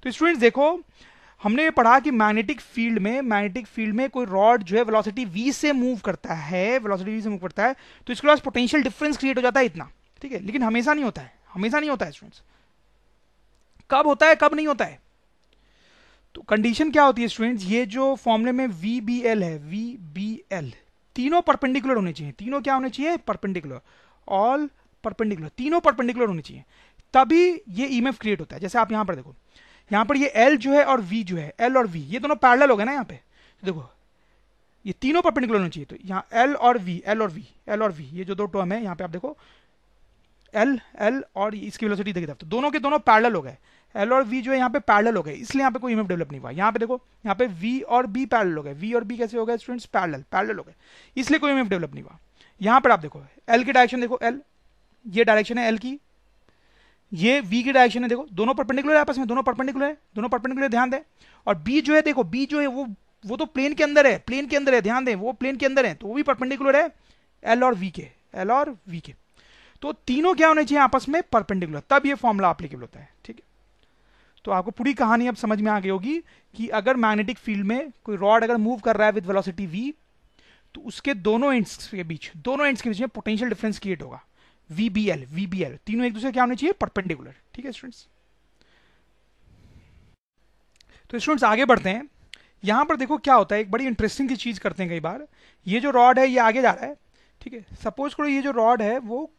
तो स्टूडेंट्स देखो हमने ये पढ़ा कि मैग्नेटिक फील्ड में कोई रॉड जो है वेलोसिटी v से मूव करता है, वेलोसिटी v से मूव करता है, तो इसके पास पोटेंशियल डिफरेंस क्रिएट हो जाता है इतना। ठीक है, लेकिन हमेशा नहीं होता है, हमेशा नहीं होता है स्टूडेंट्स। कब होता है, कब नहीं होता है? तो कंडीशन क्या होती है स्टूडेंट्स, ये जो फॉर्मूले में VBL है, VBL तीनों परपेंडिकुलर होने चाहिए। तीनों क्या होने चाहिए? परपेंडिकुलर, ऑल परपेंडिकुलर, तीनों परपेंडिकुलर होने चाहिए, तभी ये ईएमएफ क्रिएट होता है। जैसे आप यहां पर देखो, यहां पर ये L जो है और V जो है, L और V ये दोनों पैरेलल हो गए ना यहाँ पे, तो देखो ये तीनों परपेंडिकुलर होने चाहिए। तो यहाँ L और V, L और V, L और V ये जो दो टर्म है यहाँ पे आप देखो, L और इसकी वेलोसिटी देखिए, तो दोनों के दोनों पैरेलल हो गए, L और V जो है यहाँ पे पैरेलल हो गए, इसलिए यहाँ पे कोई ईएमएफ डेवलप नहीं हुआ। यहाँ पे देखो, यहाँ पे V और B पैरेलल हो गए, V और B कैसे हो गए स्टूडेंट्स? पैरेलल हो गए, इसलिए कोई ईएमएफ डेवलप नहीं हुआ। यहाँ पर आप देखो L की डायरेक्शन देखो, L ये डायरेक्शन है L की, ये V की डायरेक्शन है, देखो दोनों परपेंडिकुलर है आपस में, दोनों परपेंडिकुलर है, दोनों परपेंडिकुलर, ध्यान दें। और B जो है, देखो B जो है वो तो प्लेन के अंदर है, प्लेन के अंदर है, ध्यान दें, वो प्लेन के अंदर है, तो वो भी परपेंडिकुलर है L और V के, L और V के। तो तीनों क्या होने चाहिए आपस में परपेंडिकुलर, तब ये फॉर्मूला एप्लीकेबल होता है, ठीक है। तो आपको पूरी कहानी अब समझ में आ गई होगी कि अगर मैग्नेटिक फील्ड में कोई रॉड अगर मूव कर रहा है विद वेलोसिटी v, तो उसके दोनों एंड्स के बीच में पोटेंशियल डिफरेंस क्रिएट होगा, VBL तीनों एक दूसरे क्या होने चाहिए, परपेंडिकुलर, ठीक है स्टूडेंट्स। तो स्टूडेंट्स आगे बढ़ते हैं। यहां पर देखो क्या होता है, एक बड़ी इंटरेस्टिंग सी चीज करते हैं कई बार। ये जो रॉड है ये आगे जा रहा है, ठीक है। सपोज करो ये जो रॉड है वो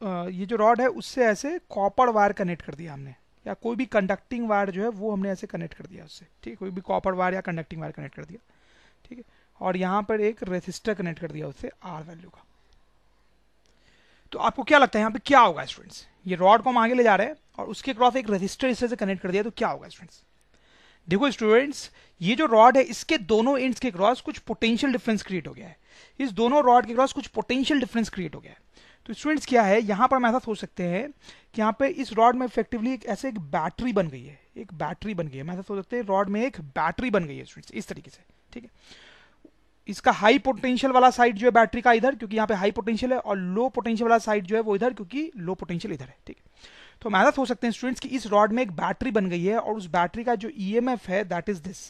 ये जो रॉड है उससे ऐसे कॉपर वायर कनेक्ट कर दिया हमने, या कोई भी कंडक्टिंग वायर जो है वो हमने ऐसे कनेक्ट कर दिया उससे, ठीक है, कोई भी कॉपर वायर या कंडक्टिंग वायर कनेक्ट कर दिया, ठीक है। और यहाँ पर एक रेसिस्टर कनेक्ट कर दिया उससे R वैल्यू का। तो आपको क्या लगता है यहाँ पे क्या होगा स्टूडेंट्स, ये रॉड को हम आगे ले जा रहे हैं और उसके क्रॉस एक रेसिस्टर इस तरह से कनेक्ट कर दिया, तो क्या होगा स्टूडेंट्स। देखो स्टूडेंट्स, ये जो रॉड है इसके दोनों एंड्स के क्रॉस कुछ पोटेंशियल डिफरेंस क्रिएट हो गया है, इस दोनों रॉड के क्रॉस कुछ पोटेंशियल डिफरेंस क्रिएट हो गया है। तो स्टूडेंट्स क्या है, यहां पर हम ऐसा सोच सकते हैं कि यहाँ पे इस रॉड में इफेक्टिवली ऐसे एक बैटरी बन गई है, एक बैटरी बन गई है, हम ऐसा सोच सकते हैं रॉड में एक बैटरी बन गई है स्टूडेंट्स, इस तरीके से, ठीक है। इसका हाई पोटेंशियल वाला साइड जो है बैटरी का इधर, क्योंकि यहाँ पे हाई पोटेंशियल है, और लो पोटेंशियल वाला साइड जो है वो इधर, क्योंकि लो पोटेंशियल इधर है, ठीक है। तो हम ऐसा सोच सकते हैं स्टूडेंट्स कि इस रॉड में एक बैटरी बन गई है और उस बैटरी का जो EMF है that is this,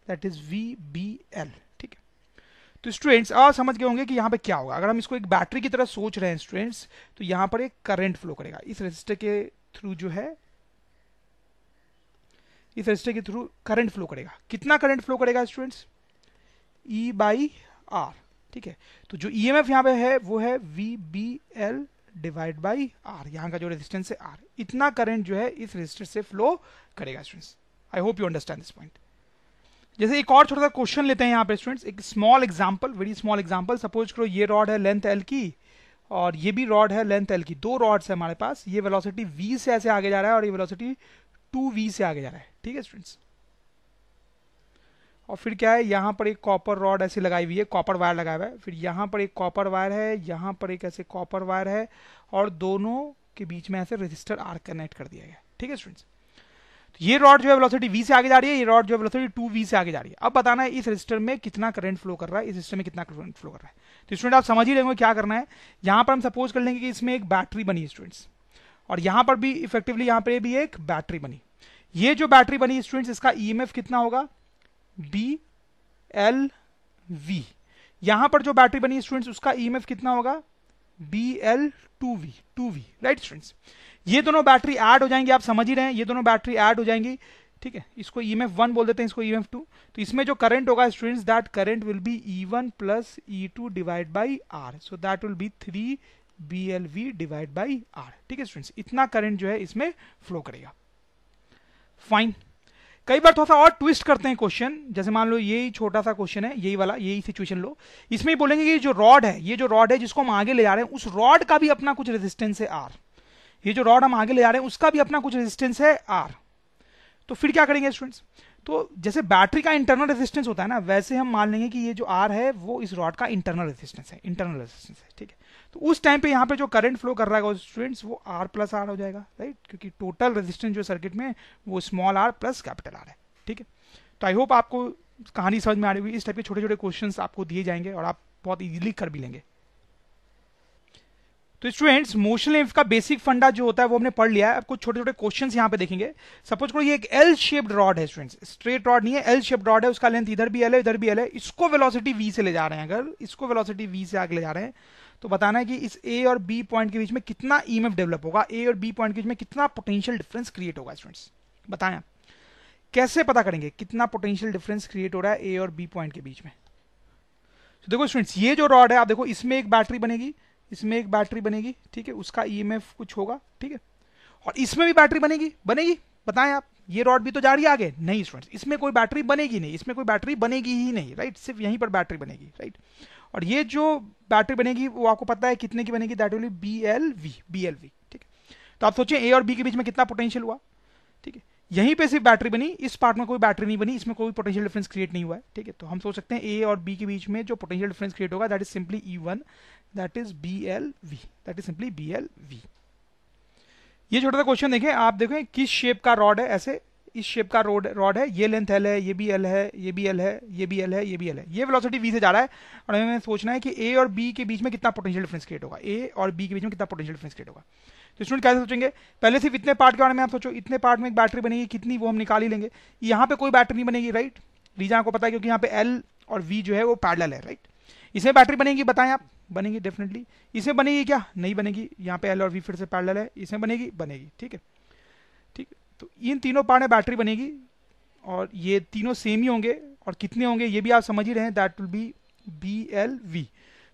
that is VBL, ठीक है। तो स्टूडेंट्स आप समझ गए होंगे कि यहाँ पे क्या होगा, अगर हम इसको एक बैटरी की तरह सोच रहे हैं स्टूडेंट्स, तो यहाँ पर एक करंट फ्लो करेगा इस रेजिस्टर के थ्रू, जो है इस रेजिस्टर के थ्रू करंट फ्लो करेगा। कितना करंट फ्लो करेगा स्टूडेंट्स, E/R, ठीक है। तो जो EMF यहाँ पे है वो है VBL डिवाइड बाई R, यहाँ का जो रेजिस्टेंस है R, इतना करंट जो है इस रेजिस्टर से फ्लो करेगा students. I hope you understand this point. जैसे एक और छोटा सा क्वेश्चन लेते हैं यहाँ पे स्टूडेंट्स, एक small example, very small example. Suppose करो ये रॉड है लेंथ L की और ये भी रॉड है लेंथ L की, दो रॉड्स है हमारे पास, ये वेलोसिटी V से ऐसे आगे जा रहा है और ये वेलोसिटी 2V से आगे जा रहा है, ठीक है स्टूडेंट्स। और फिर क्या है, यहाँ पर एक कॉपर रॉड ऐसी लगाई हुई है, कॉपर वायर लगाया हुआ है, फिर यहाँ पर एक कॉपर वायर है, यहाँ पर एक ऐसे कॉपर वायर है, और दोनों के बीच में ऐसे रेजिस्टर R कनेक्ट कर दिया गया, ठीक है स्टूडेंट्स। तो ये रॉड जो है वेलोसिटी V से आगे जा रही है, ये रॉड जो है वेलोसिटी 2V से आगे जा रही है। अब बताना है इस रेजिस्टर में कितना करंट फ्लो कर रहा है, इस रेजिस्टर में कितना करंट फ्लो कर रहा है। तो स्टूडेंट आप समझ ही रहे होंगे क्या करना है। यहाँ पर हम सपोज कर लेंगे कि इसमें एक बैटरी बनी है स्टूडेंट्स, और यहाँ पर भी इफेक्टिवली यहाँ पर भी एक बैटरी बनी। ये जो बैटरी बनी स्टूडेंट्स, इसका EMF कितना होगा, BLV। यहां पर जो बैटरी बनी स्टूडेंट्स उसका EMF कितना होगा, BL2V, राइट स्टूडेंट्स। ये दोनों बैटरी ऐड हो जाएंगी, आप समझ ही रहे हैं, ये दोनों बैटरी ऐड हो जाएंगी, ठीक है। इसको EMF1 बोल देते हैं, इसको EMF2। तो इसमें जो करंट होगा students, that current will be E1 plus E2 divide by R, so that will B 3BLV divide by R, ठीक है स्टूडेंट्स। इतना करंट जो है इसमें फ्लो करेगा, फाइन। कई बार थोड़ा सा और ट्विस्ट करते हैं क्वेश्चन, जैसे मान लो यही छोटा सा क्वेश्चन है, यही वाला, यही सिचुएशन लो, इसमें ही बोलेंगे कि जो रॉड है, ये जो रॉड है जिसको हम आगे ले जा रहे हैं, उस रॉड का भी अपना कुछ रेजिस्टेंस है R। ये जो रॉड हम आगे ले जा रहे हैं उसका भी अपना कुछ रेजिस्टेंस है R। तो फिर क्या करेंगे स्टूडेंट्स, तो जैसे बैटरी का इंटरनल रेजिस्टेंस होता है ना, वैसे हम मान लेंगे कि ये जो R है वो इस रॉड का इंटरनल रेजिस्टेंस है, इंटरनल रेजिस्टेंस है, ठीक है। तो उस टाइम पे यहाँ पे जो करंट फ्लो कर रहा है स्टूडेंट्स वो R प्लस R हो जाएगा, राइट, क्योंकि टोटल रेजिस्टेंस जो सर्किट में वो small r plus capital R है, ठीक है। तो आई होप आपको कहानी समझ में आ रही होगी। इस टाइप के छोटे छोटे क्वेश्चंस आपको दिए जाएंगे और आप बहुत इजीली कर भी लेंगे। तो स्टूडेंट्स मोशन लेंथ का बेसिक फंडा जो होता है वो हमने पढ़ लिया है। अब कुछ छोटे छोटे क्वेश्चंस यहाँ पे देखेंगे। सपोज करो ये एक एल शेप्ड रॉड है स्टूडेंट्स, स्ट्रेट रॉड नहीं है, एल शेप्ड रॉड है, उसका लेंथ इधर भी एल है, इधर भी एल है, इसको वेलोसिटी v से ले जा रहे हैं। अगर इसको वेलोसिटी v से आगे ले जा रहे हैं तो बताना है कि इस a और b पॉइंट के बीच में कितना EMF डेवलप होगा, a और b पॉइंट के बीच में कितना पोटेंशियल डिफरेंस क्रिएट होगा। स्टूडेंट्स बताएं कैसे पता करेंगे कितना पोटेंशियल डिफरेंस क्रिएट हो रहा है a और b पॉइंट के बीच में। तो देखो स्टूडेंट्स ये जो रॉड है आप देखो, इसमें एक बैटरी बनेगी, इसमें एक बैटरी बनेगी, ठीक है, उसका EMF कुछ होगा, ठीक है, और इसमें भी बैटरी बनेगी, बताएं आप, ये रॉड भी तो जा रही है आगे, नहीं स्टूडेंट्स इसमें कोई बैटरी बनेगी नहीं, इसमें कोई बैटरी बनेगी ही नहीं, राइट, सिर्फ यहीं पर बैटरी बनेगी, राइट। और ये जो बैटरी बनेगी वो आपको पता है कितने की बनेगी, दैट विल बी BLV, ठीक है। तो आप सोचें a और b के बीच में कितना पोटेंशियल हुआ, ठीक है। यहीं पे सिर्फ बैटरी बनी, इस पार्ट में कोई बैटरी नहीं बनी, इसमें कोई पोटेंशियल डिफरेंस क्रिएट नहीं हुआ है, ठीक है। तो हम सोच सकते हैं a और b के बीच में जो पोटेंशियल डिफरेंस क्रिएट होगा that is simply E1, that is BLV, that is simply BLV। ये छोटा सा क्वेश्चन देखें, आप देखें किस शेप का रॉड है, ऐसे इस शेप का रॉड है, ये लेंथ एल है, ये भी एल है, ये भी एल है, ये भी एल है, ये भी एल है, ये वेलोसिटी वी से जा रहा है, और हमें सोचना है कि ए और बी के बीच में कितना पोटेंशियल डिफरेंस क्रिएट होगा, ए और बी के बीच में कितना पोटेंशियल डिफरेंस क्रिएट होगा। तो स्टूडेंट कैसे सोचेंगे, पहले सिर्फ इतने पार्ट के बारे में आप सोचो, इतने पार्ट में एक बैटरी बनेगी, कितनी वो हम निकाल ही लेंगे। यहाँ पे कोई बैटरी नहीं बनेगी, राइट, रीजन आपको पता है क्योंकि यहाँ पे एल और वी जो है वो पैरेलल है, राइट। इसमें बैटरी बनेगी, बताएं आप, बनेगी डेफिनेटली। इसमें बनेगी क्या, नहीं बनेगी, यहाँ पे एल और वी फिर से पैरेलल है, इसमें बनेगी, बनेगी, ठीक है, ठीक है। तो इन तीनों पार्ट में बैटरी बनेगी और ये तीनों सेम ही होंगे, और कितने होंगे ये भी आप समझ ही रहे हैं, that will be B L V.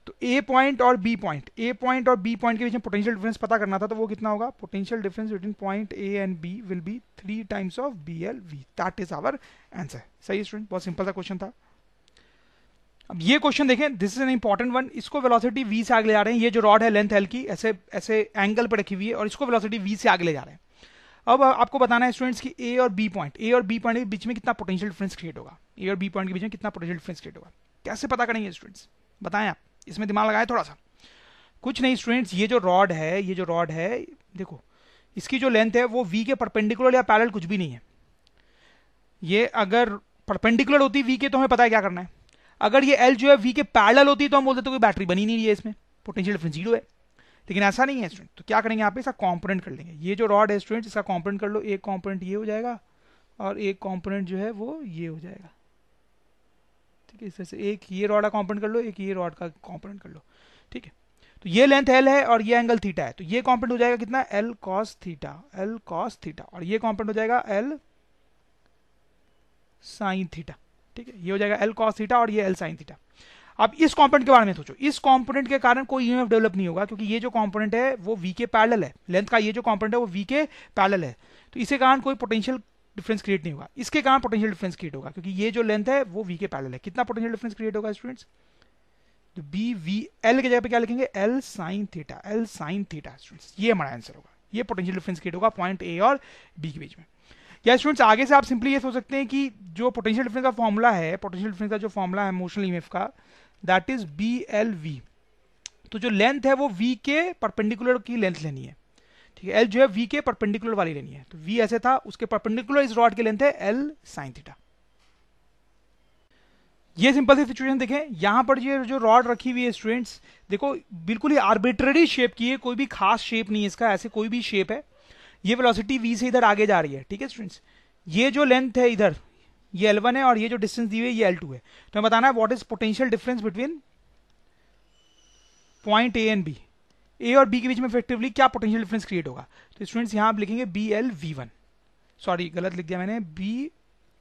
तो ए पॉइंट और बी पॉइंट, ए पॉइंट और बी पॉइंट के बीच में पोटेंशियल डिफरेंस पता करना था, तो वो कितना होगा, potential difference between point A and B will be 3 times of B L V, that is our answer. सही स्टूडेंट, बहुत सिंपल सा क्वेश्चन था। अब ये क्वेश्चन देखें, this is an important one, इसको वेलोसिटी वी से आगे ले जा रहे हैं, ये जो रॉड है लेंथ एल की ऐसे ऐसे एंगल पर रखी हुई है, और इसको वेलोसिटी वी से आगे ले जा रहे हैं। अब आपको बताना है स्टूडेंट्स कि ए और बी पॉइंट के बीच में कितना पोटेंशियल डिफरेंस क्रिएट होगा, ए और बी पॉइंट के बीच में कितना पोटेंशियल डिफरेंस क्रिएट होगा, कैसे पता करेंगे स्टूडेंट्स, बताएं आप, इसमें दिमाग लगाएं थोड़ा सा। कुछ नहीं स्टूडेंट्स, ये जो रॉड है, देखो इसकी जो लेंथ है वो वी के परपेंडिकुलर या पैरेलल कुछ भी नहीं है। ये अगर परपेंडिकुलर होती वी के तो हमें पता है क्या करना है, अगर ये एल जो है वी के पैरेलल होती तो हम बोलते तो कोई बैटरी बनी नहीं रही है, इसमें पोटेंशियल डिफरेंस 0 है, लेकिन ऐसा नहीं है स्टूडेंट। तो क्या करेंगे, यहाँ पे इसका कॉम्पोनेंट कर लेंगे, ये जो रॉड है स्टूडेंट इसका कॉम्पोनेंट कर लो, एक कॉम्पोनेंट ये हो जाएगा और एक कॉम्पोनेंट जो है वो ये हो जाएगा, ठीक है। इस तरह से एक ये रॉड का कॉम्पोनेंट कर लो, एक ये रॉड का कॉम्पोनेंट कर लो, ठीक है। तो ये लेंथ एल है और ये एंगल थीटा है, तो ये कॉम्पोनेंट हो जाएगा कितना, L cos theta, L cos theta, और ये कॉम्पोनेंट हो जाएगा एल साइन थीटा, ठीक है। ये हो जाएगा एल कॉस थीटा और ये एल साइन थीटा। अब इस कंपोनेंट के बारे में सोचो, इस कंपोनेंट के कारण कोई ईएमएफ डेवलप नहीं होगा, क्योंकि ये जो कंपोनेंट है वो वी के पैरेलल है, लेंथ का ये जो कंपोनेंट है वो वी के पैरेलल है, तो इसके कारण कोई पोटेंशियल डिफरेंस क्रिएट नहीं होगा। इसके कारण पोटेंशियल डिफरेंस क्रिएट होगा, क्योंकि ये जो लेंथ है वो वी के पैरेलल है। कितना पोटेंशियल डिफरेंस क्रिएट होगा स्टूडेंट्स, तो बी वी एल की जगह पे क्या लिखेंगे, L sine theta, L sine theta students, ये हमारा आंसर होगा। ये पोटेंशियल डिफरेंस क्रिएट होगा पॉइंट ए और बी के बीच में। या स्टूडेंट्स आगे से आप सिंपली ये सोच सकते हैं कि जो पोटेंशियल डिफरेंस का फॉर्मूला है, पोटेंशियल डिफरेंस का जो फॉर्मूला है मोशनल ईएमएफ का, that is B L V. तो जो लेंथ है वो वी के परपेंडिकुलर की लेंथ लेनी है, ठीक है। एल जो है वी के परपेंडिकुलर वाली लेनी है, तो वी ऐसे था, उसके परपेंडिकुलर इस रॉड की लेंथ है एल साइन थीटा। ये सिंपल सी सिचुएशन देखें, यहां पर ये जो रॉड रखी हुई है स्टूडेंट्स, देखो बिल्कुल ही आर्बिट्ररी शेप की है, कोई भी खास शेप नहीं है इसका, ऐसे कोई भी शेप है। ये वेलोसिटी वी से इधर आगे जा रही है, ठीक है स्टूडेंट्स। ये जो लेंथ है इधर ये L1 है और ये जो डिस्टेंस दी हुई है ये L2 है। तो हमें बताना है what is potential difference between point A and B, A और बी के बीच में इफेक्टिवली क्या पोटेंशियल डिफरेंस क्रिएट होगा। तो स्टूडेंट्स यहां आप लिखेंगे B L V one, sorry गलत लिख दिया मैंने, B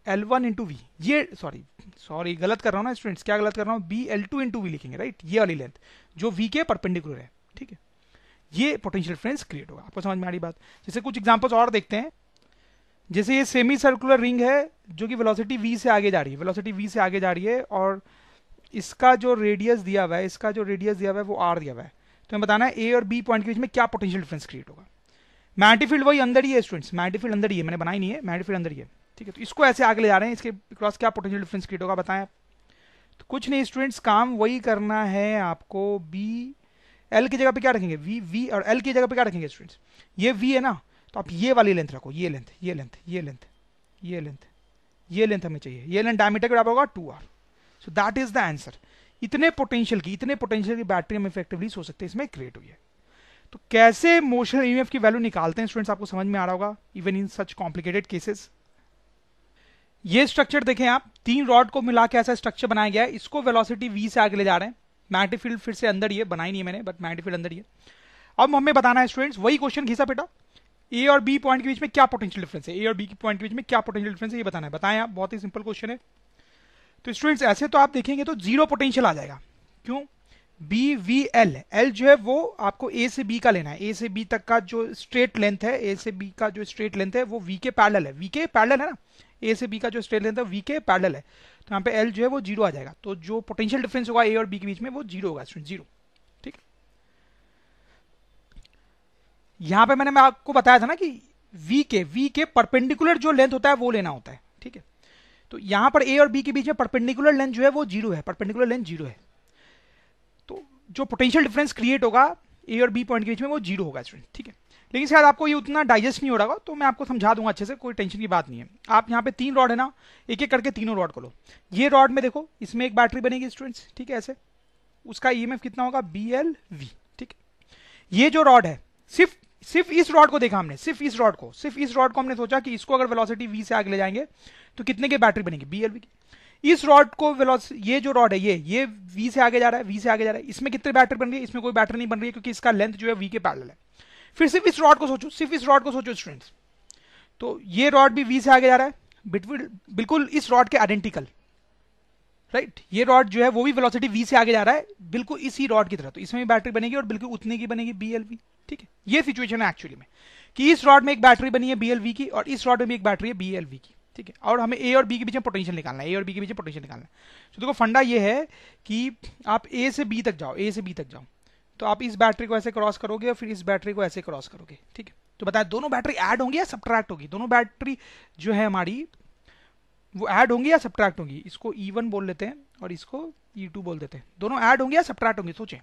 L one into V, ये सॉरी गलत कर रहा हूं ना स्टूडेंट्स, क्या गलत कर रहा हूं, B L two into V लिखेंगे, राइट, ये वाली लेंथ जो वी के परपेंडिकुलर है, ठीक है। ये पोटेंशियल डिफरेंस क्रिएट होगा। आपको समझ में आ रही बात। जैसे कुछ एग्जांपल्स और देखते हैं, जैसे ये सेमी सर्कुलर रिंग है जो कि वेलोसिटी v से आगे जा रही है, वेलोसिटी v से आगे जा रही है, और इसका जो रेडियस दिया हुआ है, इसका जो रेडियस दिया हुआ है वो r दिया हुआ है। तो हमें बताना है ए और बी पॉइंट के बीच में क्या पोटेंशियल डिफरेंस क्रिएट होगा। मैग्नेटिक फील्ड वही अंदर ही है स्टूडेंट्स, मैग्नेटिक फील्ड अंदर ही है, मैंने बनाई नहीं है, मैग्नेटिक फील्ड अंदर ही है, ठीक है। तो इसको ऐसे आगे ले जा रहे हैं, इसके क्रॉस क्या पोटेंशियल डिफरेंस क्रिएट होगा बताएं आप। तो कुछ नहीं स्टूडेंट्स, काम वही करना है आपको, बी एल की जगह पे क्या रखेंगे, वी वी, और एल की जगह पे क्या रखेंगे स्टूडेंट्स, ये वी है ना, तो आप ये वाली लेंथ रखो, ये लेंथ, ये लेंथ, ये लेंथ, ये लेंथ, ये लेंथ हमें चाहिए, ये लेंथ डायमीटर के बराबर होगा 2r। So that is the answer. इतने पोटेंशियल की बैटरी हम इफेक्टिवली सोच सकते हैं इसमें क्रिएट हुई है। तो कैसे मोशनल ईएमएफ की वैल्यू निकालते हैं स्टूडेंट्स, आपको समझ में आ रहा होगा, even in such complicated cases. ये स्ट्रक्चर देखें आप, 3 रॉड को मिला के ऐसा स्ट्रक्चर बनाया गया है, इसको वेलोसिटी v से आगे ले जा रहे हैं। मैग्नेटिक फील्ड फिर से अंदर ही है, बनाई नहीं है मैंने, बट मैग्नेटिक फील्ड अंदर ही है। अब हमें बताना है स्टूडेंट्स, वही क्वेश्चन घिसा बेटा, ए और बी पॉइंट के बीच में क्या पोटेंशियल डिफरेंस है, ए और बी पॉइंट के बीच में क्या पोटेंशियल डिफरेंस है ये बताना है। बताएं आप, बहुत ही सिंपल क्वेश्चन है। तो स्टूडेंट्स ऐसे तो आप देखेंगे तो 0 पोटेंशियल आ जाएगा, क्यों, बी वी एल, एल जो है वो आपको ए से बी का लेना है, ए से बी तक का जो स्ट्रेट लेंथ है, ए से बी का जो स्ट्रेट लेंथ है वो वी के पैरेलल है, वी के पैरेलल है ना, ए से बी का जो स्ट्रेट लेंथ है वी के पैरेलल है। तो यहाँ पे एल जो है वो 0 आ जाएगा, तो जो पोटेंशियल डिफरेंस होगा ए और बी के बीच में वो 0 होगा स्टूडेंट, 0, ठीक। यहां पे मैं आपको बताया था ना कि वी के परपेंडिकुलर जो लेंथ होता है वो लेना होता है, ठीक है। तो यहां पर ए और बी के बीच में परपेंडिकुलर लेंथ जो है वो 0 है, परपेंडिकुलर लेंथ 0 है। तो जो पोटेंशियल डिफरेंस क्रिएट होगा ए और बी पॉइंट के बीच में वो 0 होगा स्टूडेंट, ठीक है। लेकिन शायद आपको ये उतना डाइजेस्ट नहीं हो रहा होगा, तो मैं आपको समझा दूंगा अच्छे से, कोई टेंशन की बात नहीं है। आप यहाँ पे 3 रॉड है ना, एक एक करके तीनों रॉड को लो। ये रॉड में देखो, इसमें एक बैटरी बनेगी स्टूडेंट्स, ठीक है, ऐसे। उसका ईएमएफ कितना होगा, BLV, ठीक है। ये जो रॉड है, सिर्फ इस रॉड को देखा हमने, सिर्फ इस रॉड को हमने सोचा कि इसको अगर वेलोसिटी v से आगे ले जाएंगे तो कितने की बैटरी बनेगी, BLV की। इस रॉड को ये जो रॉड है ये v से आगे जा रहा है, इसमें कितनी बैटरी बन रही है, इसमें कोई बैटरी नहीं बन रही है क्योंकि इसका लेंथ जो है v के पैरेलल है। फिर सिर्फ इस रॉड को सोचो, स्टूडेंट्स, तो ये रॉड भी v से आगे जा रहा है, बिल्कुल इस रॉड के आइडेंटिकल, राइट। ये रॉड जो है वो भी वेलोसिटी v से आगे जा रहा है, बिल्कुल इसी रॉड की तरह, तो इसमें भी बैटरी बनेगी और बिल्कुल उतने की बनेगी BLV, ठीक है। ये सिचुएशन है एक्चुअली में कि इस रॉड में एक बैटरी बनी है BLV की और इस रॉड में भी एक बैटरी है BLV की, ठीक है। और हमें A और B के बीच में पोटेंशियल निकालना है, तो देखो फंडा ये है कि आप A से B तक जाओ, तो आप इस बैटरी को ऐसे क्रॉस करोगे और फिर इस बैटरी को ऐसे क्रॉस करोगे, ठीक है। तो बताएं दोनों बैटरी ऐड होंगी या सब्ट्रैक्ट होगी, दोनों बैटरी जो है हमारी वो ऐड होंगी या सब्ट्रैक्ट होंगी। इसको E1 बोल लेते हैं और इसको E2 बोल देते हैं। दोनों ऐड होंगी या सब्ट्रैक्ट होंगी, सोचें।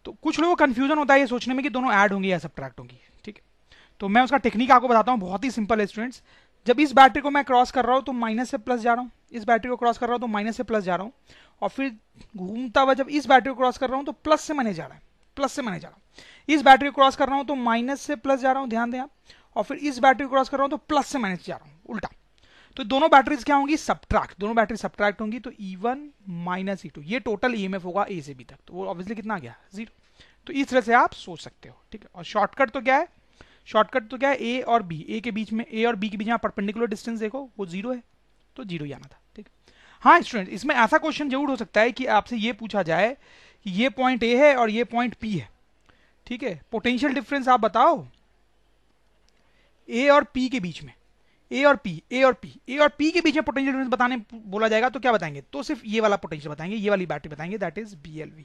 तो कुछ लोगों को कंफ्यूजन होता है ये सोचने में कि दोनों ऐड होंगी या सब्ट्रैक्ट होंगी, ठीक है। तो मैं उसका टेक्निक आपको बताता हूं, बहुत ही सिंपल है स्टूडेंट्स। जब इस बैटरी को मैं क्रॉस कर रहा हूं तो माइनस से प्लस जा रहा हूं, इस बैटरी को क्रॉस कर रहा हूं तो माइनस से प्लस जा रहा हूं, और फिर घूमता हुआ जब इस बैटरी को क्रॉस कर रहा हूं तो प्लस से माइनस जा रहा है, इस बैटरी को क्रॉस कर रहा हूं तो माइनस से प्लस जा रहा हूं, ध्यान दें आप, और फिर इस बैटरी को क्रॉस कर रहा हूं तो प्लस से माइनस जा रहा हूं, उल्टा। तो दोनों बैटरीज क्या होंगी, सब्ट्रैक्ट, दोनों बैटरी सब्ट्रैक्ट होंगी, तो E1 माइनस E2, ये टोटल ईएमएफ होगा A से B तक, तो वो ऑब्वियसली कितना आ गया, 0। तो इस तरह से आप सोच सकते हो, ठीक है। और शॉर्टकट तो क्या है, A और B, A और B के बीच में परपेंडिकुलर डिस्टेंस देखो वो 0 है, तो 0 ही आना था, ठीक है। हाँ स्टूडेंट, इसमें ऐसा क्वेश्चन जरूर हो सकता है कि आपसे ये पूछा जाए कि ये पॉइंट A है और ये पॉइंट P है, ठीक है, पोटेंशियल डिफरेंस आप बताओ A और P के बीच में, A और P के बीच में पोटेंशियल डिफरेंस बताने बोला जाएगा तो क्या बताएंगे, तो सिर्फ ये वाला पोटेंशियल बताएंगे, ये वाली बैटरी बताएंगे, दैट इज BLV।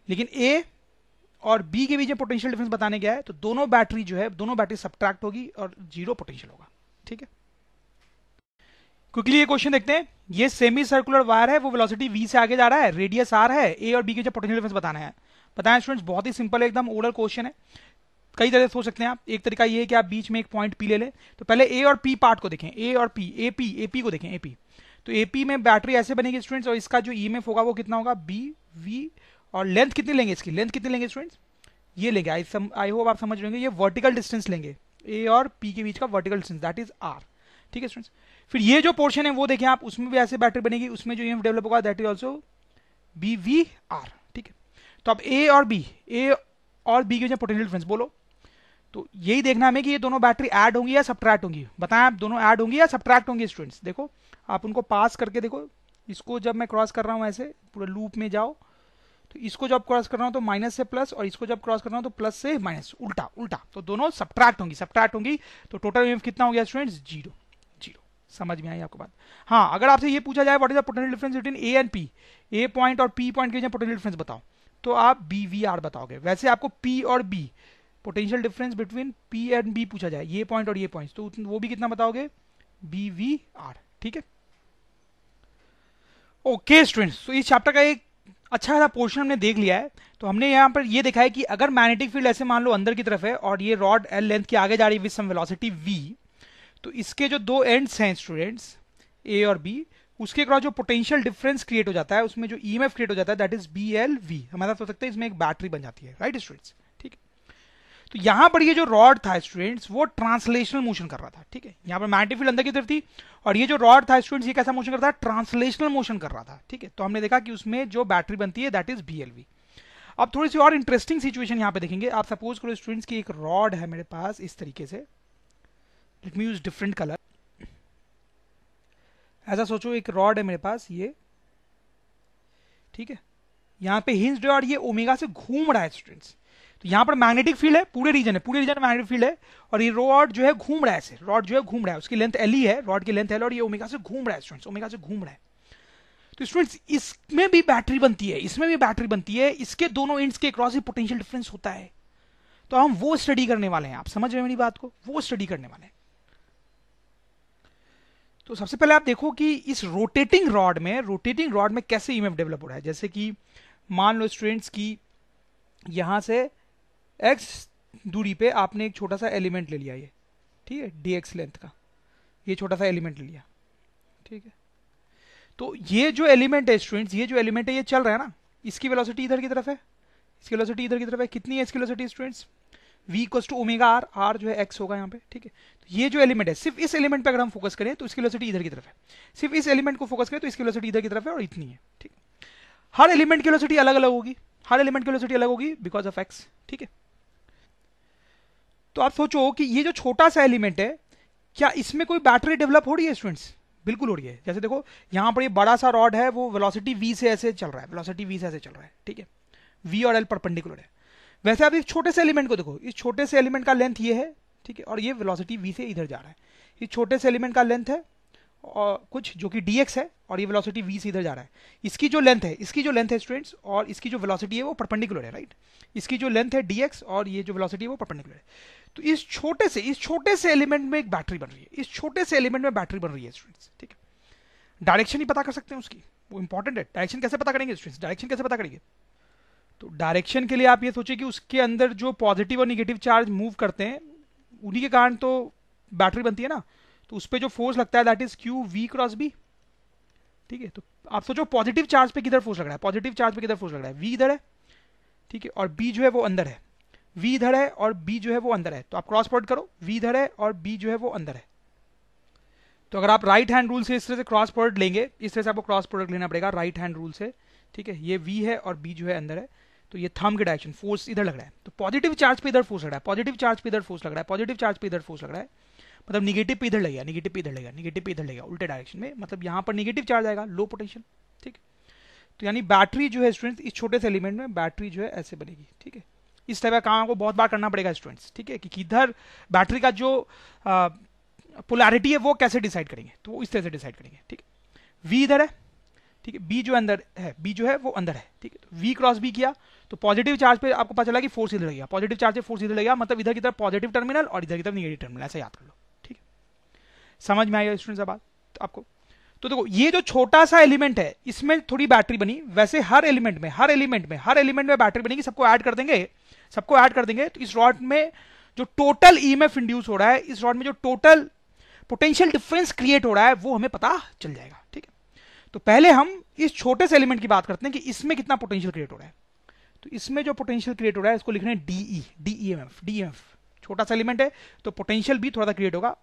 लेकिन A और B के बीच में पोटेंशियल डिफरेंस बताने गया है तो दोनों बैटरी सब्ट्रैक्ट होगी और 0 पोटेंशियल होगा, ठीक है। क्विकली ये क्वेश्चन देखते हैं। ये सेमी सर्कुलर वायर है, वो वेलोसिटी v से आगे जा रहा है, रेडियस r है, A और B के बीच पोटेंशियल डिफरेंस बताना है। बताएं स्टूडेंट्स, बहुत ही सिंपल है, एकदम ओरल क्वेश्चन है। कई तरह से सोच सकते हैं आप। एक तरीका ये है कि आप बीच में एक पॉइंट P ले लें, तो पहले A और P पार्ट को देखें, A और P, AP को देखें, AP। तो AP में बैटरी ऐसे बनेगी स्टूडेंट्स, और इसका जो ईएमएफ होगा वो कितना होगा, BV, और लेंथ कितनी लेंगे, इसकी लेंथ कितनी लेंगे स्टूडेंट्स, ये लेंगे, आई होप आप समझ रहे होंगे, ये वर्टिकल डिस्टेंस लेंगे, A और P के बीच का vertical distance, that is R, ठीक है स्टूडेंट्स। फिर ये जो पोर्शन है वो देखें आप, उसमें भी ऐसे बैटरी बनेगी, उसमें जो ईएमएफ डेवलप होगा दैट इज ऑल्सो BVR, ठीक है। तो अब A और B के बीच पोटेंशियल डिफरेंस बोलो, तो यही देखना हमें कि ये दोनों बैटरी ऐड होंगी या सब्ट्रैक्ट होंगी। बताएं आप, दोनों ऐड होंगी या सब्ट्रैक्ट होंगी स्टूडेंट्स। देखो आप उनको पास करके देखो, इसको जब मैं क्रॉस कर रहा हूं ऐसे पूरे लूप में जाओ, तो इसको जब क्रॉस कर रहा हूं तो माइनस से प्लस, और इसको जब क्रॉस कर रहा हूं तो प्लस से माइनस, उल्टा, तो दोनों सब्ट्रैक्ट होंगी, तो टोटल ईएमएफ कितना हो गया स्टूडेंट्स, 0। समझ में आई आपको बात। हाँ, अगर आपसे ये पूछा जाए what is the potential difference between A and P, A point और P पॉइंट के बीच पोटेंशियल डिफरेंस बताओ, तो आप BVR बताओगे। वैसे आपको P और B potential difference between P and B पूछा जाए, ये पॉइंट और ये पॉइंट, तो वो भी कितना बताओगे, BVR, ठीक है। ओके स्टूडेंट्स, तो इस चैप्टर का एक अच्छा खासा पोर्शन हमने देख लिया है। तो हमने यहाँ पर ये देखा है कि अगर मैग्नेटिक फील्ड ऐसे मान लो अंदर की तरफ है और ये रॉड L लेंथ की आगे जा रही है विद सम वेलोसिटी V, तो इसके जो दो एंड्स हैं स्टूडेंट्स A और B, उसके क्रॉस जो पोटेंशियल डिफरेंस क्रिएट हो जाता है, उसमें जो ईएमएफ क्रिएट हो जाता है दैट इज BLV। हमारा हो सकता है इसमें एक बैटरी बन जाती है, राइट स्टूडेंट्स, ठीक है। तो यहां पर ये जो रॉड था स्टूडेंट्स वो ट्रांसलेशनल मोशन कर रहा था, ठीक है। यहां पर मैग्नेटिक फील्ड अंदर की तरफ थी और ये जो रॉड था स्टूडेंट्स ये कैसा मोशन करता है, ट्रांसलेशनल मोशन कर रहा था, ठीक है। तो हमने देखा कि उसमें जो बैटरी बनती है दैट इज BLV। अब थोड़ी सी और इंटरेस्टिंग सिचुएशन यहां पे देखेंगे। आप सपोज करो स्टूडेंट्स की एक रॉड है मेरे पास इस तरीके से, let me use different colour. ऐसा सोचो एक रॉड है मेरे पास ये, ठीक है, यहां पे हिंज्ड है और ये ओमेगा से घूम रहा है स्टूडेंट्स। तो यहां पर मैग्नेटिक फील्ड है, पूरे रीजन में मैग्नेटिक फील्ड है, और ये रॉड जो है घूम रहा है, ऐसे रॉड जो है घूम रहा है, उसकी लेंथ L ही है, रॉड की लेंथ L, और ये ओमेगा से घूम रहा है स्टूडेंट्स, ओमेगा से घूम रहा है। तो स्टूडेंट्स इसमें भी बैटरी बनती है, इसमें भी बैटरी बनती है, इसके दोनों एंड्स के क्रॉस ही पोटेंशियल डिफरेंस होता है। तो हम वो स्टडी करने वाले हैं, आप समझ रहे हैं मेरी बात को, वो स्टडी करने वाले हैं। तो सबसे पहले आप देखो कि इस रोटेटिंग रॉड में कैसे ईएमएफ डेवलप हो रहा है। जैसे कि मान लो स्टूडेंट्स की यहां से x दूरी पे आपने एक छोटा सा एलिमेंट ले लिया, ये ठीक है, dx लेंथ का ये छोटा सा एलिमेंट ले लिया, ठीक है। तो ये जो एलिमेंट है स्टूडेंट्स, ये जो एलिमेंट है ये चल रहा है ना, इसकी वेलोसिटी इधर की तरफ है, इसकी वेलोसिटी इधर की तरफ है। कितनी है इसकी velocity students? v equals to omega R, R जो है x होगा यहाँ पे, ठीक है। तो ये जो एलिमेंट है, सिर्फ इस एलिमेंट पे अगर हम फोकस करें तो इसकी वेलोसिटी इधर की तरफ है, सिर्फ इस एलिमेंट को फोकस करें तो इसकी वेलोसिटी इधर की तरफ है और इतनी है, ठीक। हर एलिमेंट की वेलोसिटी अलग अलग होगी, हर एलिमेंट की वेलोसिटी अलग होगी बिकॉज ऑफ x, ठीक है। तो आप सोचो कि ये जो छोटा सा एलिमेंट है, क्या इसमें कोई बैटरी डेवलप हो रही है स्टूडेंट्स? बिल्कुल हो रही है। जैसे देखो यहाँ पर ये बड़ा सा रॉड है, वो वेलोसिटी v से ऐसे चल रहा है, वेलोसिटी v से ऐसे चल रहा है, ठीक है, v और l परपेंडिकुलर है। वैसे आप इस छोटे से एलिमेंट को देखो, इस छोटे से एलिमेंट का लेंथ ये है, ठीक है, और ये वेलोसिटी v से इधर जा रहा है। इस छोटे से एलिमेंट का लेंथ है और कुछ जो कि dx है, और ये वेलोसिटी v से इधर जा रहा है। इसकी जो लेंथ है, इसकी जो लेंथ है स्टूडेंट्स, और इसकी जो वेलोसिटी है वो परपेंडिकुलर है, राइट। इसकी जो लेंथ है dx और ये जो वेलोसिटी है वो परपेंडिकुलर है। तो इस छोटे से एलिमेंट में एक बैटरी बन रही है, इस छोटे से एलिमेंट में बैटरी बन रही है स्टूडेंट्स, ठीक है। डायरेक्शन ही पता कर सकते हैं उसकी, वो इंपॉर्टेंट है। डायरेक्शन कैसे पता करेंगे स्टूडेंट्स? डायरेक्शन कैसे पता करेंगे? तो डायरेक्शन के लिए आप ये सोचिए कि उसके अंदर जो पॉजिटिव और निगेटिव चार्ज मूव करते हैं, उन्हीं के कारण तो बैटरी बनती है ना। तो उस पर जो फोर्स लगता है that is Q V cross B, ठीक है। तो आप सोचो पॉजिटिव चार्ज पे किधर फोर्स लग रहा है, पॉजिटिव चार्ज पे किधर फोर्स लग रहा है, वी इधर है, ठीक है, और बी जो है वो अंदर है, वी इधर है और बी जो है वो अंदर है। तो आप क्रॉस प्रोडक्ट करो, वी इधर है और बी जो है वो अंदर है। तो अगर आप राइट हैंड रूल से इस तरह से क्रॉस प्रोडक्ट लेंगे, इस तरह से आपको क्रॉस प्रोडक्ट लेना पड़ेगा राइट हैंड रूल से, ठीक है। ये वी है और बी जो है अंदर है, तो ये थंब की डायरेक्शन, फोर्स इधर लग रहा है। तो पॉजिटिव चार्ज पे इधर फोर्स लग रहा है, पॉजिटिव चार्ज पे इधर फोर्स लग रहा है, पॉजिटिव चार्ज पे इधर फोर्स लग रहा है, मतलब निगेटिव पे इधर लगेगा, निगेटिव पे इधर लगेगा, निगेटिव पे इधर लगेगा, उल्टे डायरेक्शन में, मतलब यहाँ पर निगेटिव चार्ज आएगा, लो पोटेंशियल, ठीक। तो यानी बैटरी जो है स्टूडेंट्स, इस छोटे से एलिमेंट में बैटरी जो है ऐसे बनेगी, ठीक है। इस तरह का काम आपको बहुत बार करना पड़ेगा स्टूडेंट्स, ठीक है, कि किधर बैटरी का जो पोलैरिटी है वो कैसे डिसाइड करेंगे, तो वो इस तरह से डिसाइड करेंगे, ठीक है। वी इधर है, ठीक है, बी जो अंदर है, बी जो है वो अंदर है, ठीक है। तो वी क्रॉस बी किया तो पॉजिटिव चार्ज पे आपको पता चला कि फोर्स इधर लगेगा, पॉजिटिव चार्ज पे फोर्स इधर लगेगा, मतलब इधर की तरफ पॉजिटिव टर्मिनल और इधर की तरफ निगेटिव टर्मिनल, ऐसा याद कर लो, ठीक है। समझ में आएगा स्टूडेंट्स बात तो आपको? तो देखो ये जो छोटा सा एलिमेंट है इसमें थोड़ी बैटरी बनी, वैसे हर एलिमेंट में बैटरी बनेगी। सबको ऐड कर देंगे तो इस रॉड में जो टोटल ईएमएफ इंड्यूस हो रहा है, इस रॉड में जो टोटल पोटेंशियल डिफरेंस क्रिएट हो रहा है वो हमें पता चल जाएगा, ठीक है। तो पहले हम इस छोटे से एलिमेंट की बात करते हैं कि इसमें कितना पोटेंशियल क्रिएट हो रहा है। तो इसमें जो पोटेंशियल क्रिएट हो रहा है इसको लिख रहे हैं डीईएमएफ, छोटा सा एलिमेंट है तो पोटेंशियल भी थोड़ा सा क्रिएट होगा,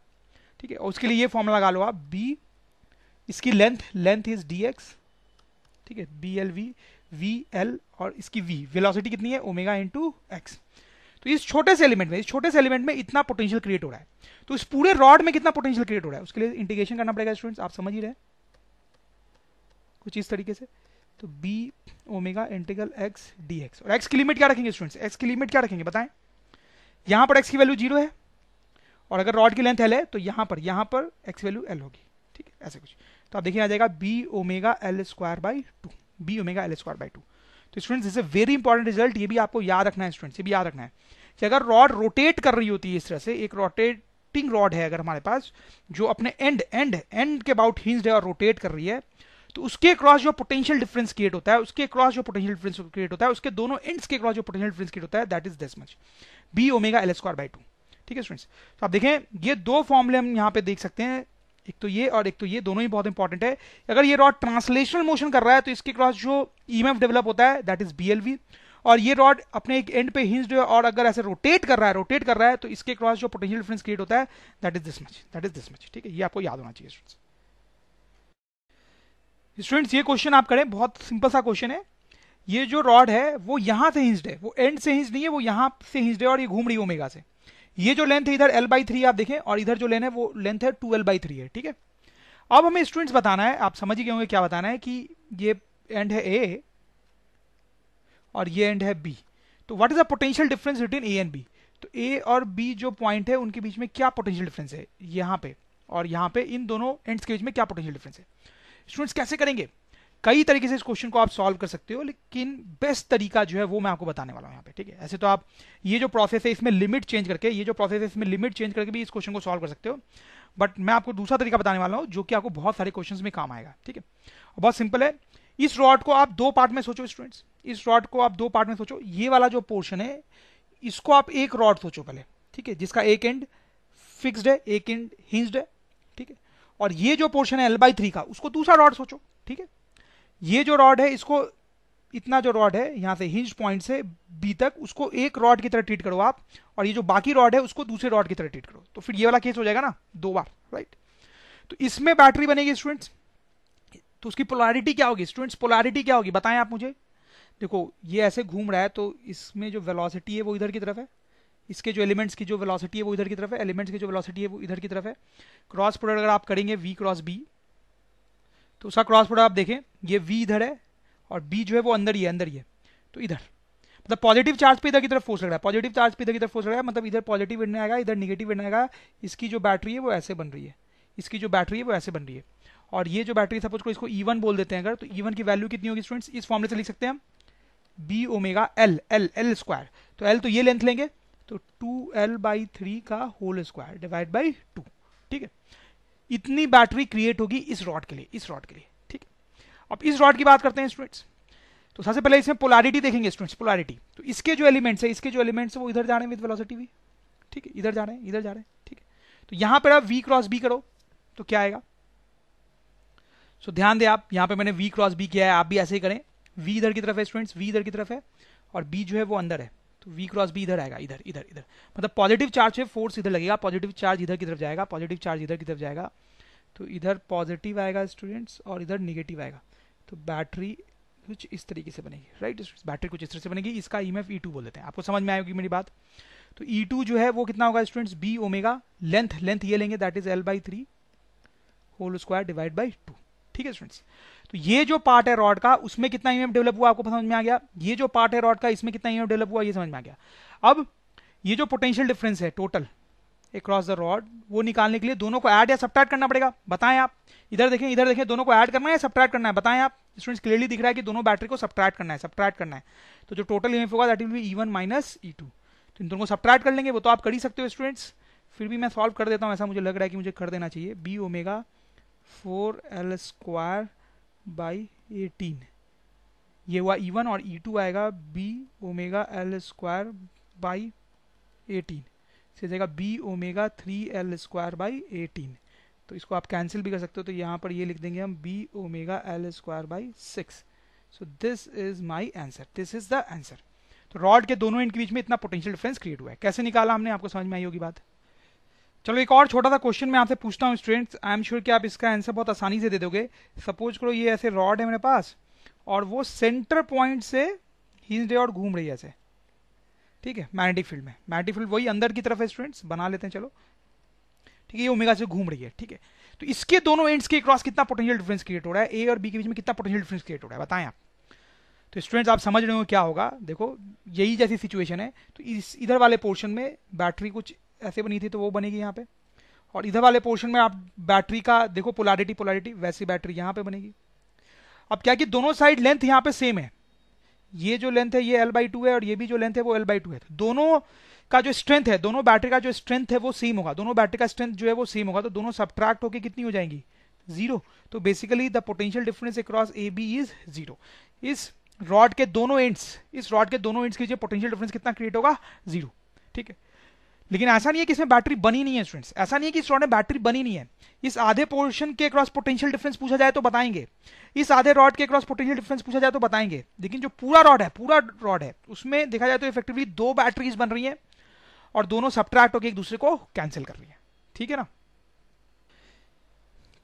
ठीक है। और उसके लिए ये फॉर्मूला लगा लो आप, बी, इसकी लेंथ इज dx, ठीक है, BLV, VL और इसकी V, वेलोसिटी कितनी है, ओमेगा इंटू एक्स। तो इस छोटे से एलिमेंट में इतना पोटेंशियल क्रिएट हो रहा है। तो इस पूरे रॉड में कितना पोटेंशियल क्रिएट हो रहा है उसके लिए इंटीग्रेशन करना पड़ेगा स्टूडेंट्स, आप समझ ही रहे कुछ इस तरीके से। तो b omega integral x dx, और x की लिमिट क्या रखेंगे स्टूडेंट्स, x की लिमिट क्या रखेंगे बताएं। यहां पर x की वैल्यू 0 है और अगर रॉड की लेंथ l है तो यहां पर x वैल्यू l होगी, ठीक है, ऐसे कुछ। तो आप देखिए आ जाएगा b omega l square by 2, b omega l square by 2। तो students this is a very important result, ये भी आपको याद रखना है स्टूडेंट्स, ये भी याद रखना है कि अगर रॉड रोटेट कर रही होती है इस तरह से, एक रोटेटिंग रॉड है अगर हमारे पास जो अपने एंड के अबाउट हिंज्ड है और रोटेट कर रही है, तो उसके क्रॉस जो पोटेंशियल डिफरेंस क्रिएट होता है, उसके दोनों एंड्स के क्रॉस जो पोटेंशियल डिफरेंस क्रिएट होता है that is this much, b omega l square by 2, ठीक है स्टूडेंट्स। तो आप देखें ये दो फॉर्मूले हम यहाँ पे देख सकते हैं, एक तो ये और एक तो ये, दोनों ही बहुत इंपॉर्टेंट है। अगर ये रॉड ट्रांसलेशनल मोशन कर रहा है तो इसके क्रॉस जो ईएमएफ डेवलप होता है दैट इज BLV, और ये रॉड अपने एक एंड पे हिंज्ड है और अगर ऐसे रोटेट कर रहा है तो इसके क्रॉस जो पोटेंशियल डिफरेंस क्रिएट होता है दैट इज दिस मच, ठीक है। ये आपको याद होना चाहिए स्टूडेंट्स। ये क्वेश्चन आप करें, बहुत सिंपल सा क्वेश्चन है। ये जो रॉड है वो यहां से हिंज्ड है, वो एंड से हिंज्ड नहीं है, वो यहां से हिंज्ड है और ये घूम रही है ओमेगा से। ये जो लेंथ है इधर l/3 आप देखें और इधर जो लेंथ है वो लेंथ है 2l/3 है, ठीक है। अब हमें स्टूडेंट्स बताना है, आप समझ ही गए होंगे क्या बताना है, कि ये एंड है A और ये एंड है B। तो what is the potential difference between A and B। तो A और B जो पॉइंट है उनके बीच में क्या पोटेंशियल डिफरेंस है यहाँ पे और यहाँ पे, इन दोनों एंड्स के बीच में क्या पोटेंशियल डिफरेंस है। स्टूडेंट्स कैसे करेंगे, कई तरीके से इस क्वेश्चन को आप सॉल्व कर सकते हो, लेकिन बेस्ट तरीका जो है वो मैं आपको बताने वाला हूं यहाँ पे, ठीक है। ऐसे तो आप ये जो प्रोसेस है इसमें लिमिट चेंज करके भी इस क्वेश्चन को सॉल्व कर सकते हो, बट मैं आपको दूसरा तरीका बताने वाला हूं जो कि आपको बहुत सारे क्वेश्चंस में काम आएगा, ठीक है। बहुत सिंपल है, इस रॉड को आप दो पार्ट में सोचो स्टूडेंट्स, ये वाला जो पोर्शन है इसको आप एक रॉड सोचो पहले, ठीक है, जिसका एक एंड फिक्स्ड है, एक एंड हिंज्ड है, ठीक है, और ये जो पोर्शन है L/3 का, उसको दूसरा रॉड सोचो, ठीक है। ये जो रॉड है, इसको इतना जो रॉड है यहां से हिंज पॉइंट से बी तक, उसको एक रॉड की तरह ट्रीट करो आप, और ये जो बाकी रॉड है उसको दूसरे रॉड की तरह ट्रीट करो, तो फिर ये वाला केस हो जाएगा ना 2 बार, राइट। तो इसमें बैटरी बनेगी स्टूडेंट्स, तो उसकी पोलैरिटी क्या होगी स्टूडेंट्स, पोलैरिटी क्या होगी बताएं आप मुझे। देखो ये ऐसे घूम रहा है, तो इसमें जो वेलोसिटी है वो इधर की तरफ है, इसके जो एलिमेंट्स की जो वेलोसिटी है वो इधर की तरफ है, एलिमेंट्स की जो वेलोसिटी है वो इधर की तरफ है। क्रॉस प्रोडक्ट अगर आप करेंगे v क्रॉस b, तो उसका क्रॉस प्रोडक्ट आप देखें, ये v इधर है और b जो है वो अंदर ही है, अंदर ही है, तो इधर मतलब पॉजिटिव चार्ज पे इधर की तरफ फोर्स लग रहा है, पॉजिटिव चार्ज पे इधर की तरफ फोर्स लग रहा है, मतलब इधर पॉजिटिव इधर आएगा, इधर निगेटिव इधर आएगा। इसकी जो बैटरी है वो ऐसे बन रही है, इसकी जो बैटरी है वो ऐसे बन रही है, और ये जो बैटरी सपोज को इसको E1 बोल देते हैं अगर, तो E1 की वैल्यू कितनी होगी स्टूडेंट्स, इस फॉर्मूले से लिख सकते हैं हम b ओमेगा l स्क्वायर, तो l तो ये लेंथ लेंगे, तो 2l/3 का होल स्क्वायर डिवाइड बाई 2, ठीक है। इतनी बैटरी क्रिएट होगी इस रॉड के लिए, इस रॉड के लिए, ठीक है। अब इस रॉड की बात करते हैं स्टूडेंट्स, तो सबसे पहले इसमें पोलैरिटी देखेंगे स्टूडेंट्स, पोलैरिटी, तो इसके जो एलिमेंट्स है, इसके जो एलिमेंट्स है वो इधर जा रहे हैं विद वेलोसिटी v, ठीक है, इधर जा रहे हैं, इधर जा रहे हैं, ठीक है। तो यहां पर आप v क्रॉस b करो तो क्या आएगा, सो ध्यान दें आप, यहां पे मैंने v क्रॉस b किया है, आप भी ऐसे ही करें, v इधर की तरफ है स्टूडेंट्स, v इधर की तरफ है और b जो है वो अंदर है, तो v क्रॉस b इधर आएगा, इधर इधर इधर, मतलब पॉजिटिव चार्ज है, फोर्स इधर लगेगा, पॉजिटिव चार्ज इधर की तरफ जाएगा, पॉजिटिव चार्ज इधर की तरफ जाएगा, तो इधर पॉजिटिव आएगा स्टूडेंट्स और इधर निगेटिव आएगा, तो बैटरी कुछ इस तरीके से बनेगी, राइट। बैटरी कुछ इस तरह से बनेगी, इसका ईएमएफ E2 बोल देते हैं, आपको समझ में आएगी मेरी बात। तो E2 जो है वो कितना होगा स्टूडेंट्स, b ओमेगा लेंथ ये लेंगे, that is l/3 whole square divide by 2, ठीक है स्टूडेंट्स। तो ये जो पार्ट है रॉड का, उसमें कितना ईएमएफ डेवलप हुआ आपको समझ में आ गया, ये जो पार्ट है रॉड का इसमें कितना ईएमएफ डेवलप हुआ ये समझ में आ गया। अब ये जो पोटेंशियल डिफरेंस है टोटल अक्रॉस द रॉड, वो निकालने के लिए दोनों को ऐड या सब्ट्रैक्ट करना पड़ेगा, बताएं आप। इधर देखें, दोनों को ऐड करना है या सब्ट्रैक्ट करना है, बताएं आप। स्टूडेंट्स क्लियरली दिख रहा है कि दोनों बैटरी को सब्ट्रैक्ट करना है, सब्ट्रैक्ट करना है, तो जो टोटल ईएमएफ होगा that will B E1 minus E2, तो इन दोनों को सब्ट्रैक्ट कर लेंगे, वो तो आप कर ही सकते हो स्टूडेंट्स, फिर भी मैं सॉल्व कर देता हूं, ऐसा मुझे लग रहा है कि मुझे कर देना चाहिए। b omega 4l square by 18, ये हुआ E1 और E2 आएगा b omega l square by 18, से जाएगा b omega 3l square by 18, तो इसको आप कैंसिल भी कर सकते हो, तो यहाँ पर ये लिख देंगे हम b omega l square by 6, so this is my answer, this is the answer. तो रॉड के दोनों एंड के बीच में इतना पोटेंशियल डिफरेंस क्रिएट हुआ है, कैसे निकाला हमने, आपको समझ में आई होगी बात। चलो एक और छोटा सा क्वेश्चन मैं आपसे पूछता हूँ स्टूडेंट्स, आई एम श्योर कि आप इसका आंसर बहुत आसानी से दे दोगे। सपोज करो ये ऐसे रॉड है मेरे पास और वो सेंटर पॉइंट से हिंज्ड है और घूम रही है ऐसे, ठीक है, मैग्नेटिक फील्ड में, मैग्नेटिक फील्ड वही अंदर की तरफ है स्टूडेंट्स, बना लेते हैं चलो, ठीक है, ये ओमेगा से घूम रही है, ठीक है। तो इसके दोनों एंड्स के क्रॉस कितना पोटेंशियल डिफरेंस क्रिएट हो रहा है, ए और बी के बीच में कितना पोटेंशियल डिफरेंस क्रिएट हो रहा है, बताएं आप। तो स्टूडेंट्स आप समझ रहे हो क्या होगा, देखो यही जैसी सिचुएशन है, तो इस इधर वाले पोर्शन में बैटरी कुछ ऐसे बनी थी तो वो बनेगी यहाँ पे, और इधर वाले पोर्शन में आप बैटरी का देखो पोलैरिटी वैसी बैटरी यहाँ पे बनेगी। अब क्या कि दोनों साइड लेंथ यहाँ पे सेम है, ये जो लेंथ है ये l/2 है और ये भी जो लेंथ है वो l/2 है, तो दोनों का जो स्ट्रेंथ है, दोनों बैटरी का जो स्ट्रेंथ है वो सेम होगा, दोनों बैटरी का स्ट्रेंथ जो है वो सेम होगा, तो दोनों सब्ट्रैक्ट होकर कितनी हो जाएंगी, 0। तो basically the potential difference across AB is 0। इस रॉड के दोनों एंड्स, इस रॉड के दोनों एंड्स के जो पोटेंशियल डिफरेंस कितना क्रिएट होगा, 0, ठीक है। लेकिन ऐसा नहीं है कि इसमें बैटरी बनी नहीं है स्टूडेंट्स, ऐसा नहीं है कि इस रॉड में बैटरी बनी नहीं है। इस आधे पोर्शन के क्रॉस पोटेंशियल डिफरेंस पूछा जाए तो बताएंगे, इस आधे रॉड के क्रॉस पोटेंशियल डिफरेंस पूछा जाए तो बताएंगे, लेकिन जो पूरा रॉड है उसमें देखा जाए तो इफेक्टिवली 2 बैटरीज बन रही हैं और दोनों सब्ट्रैक्ट होकर एक दूसरे को कैंसिल कर रही है, ठीक है ना।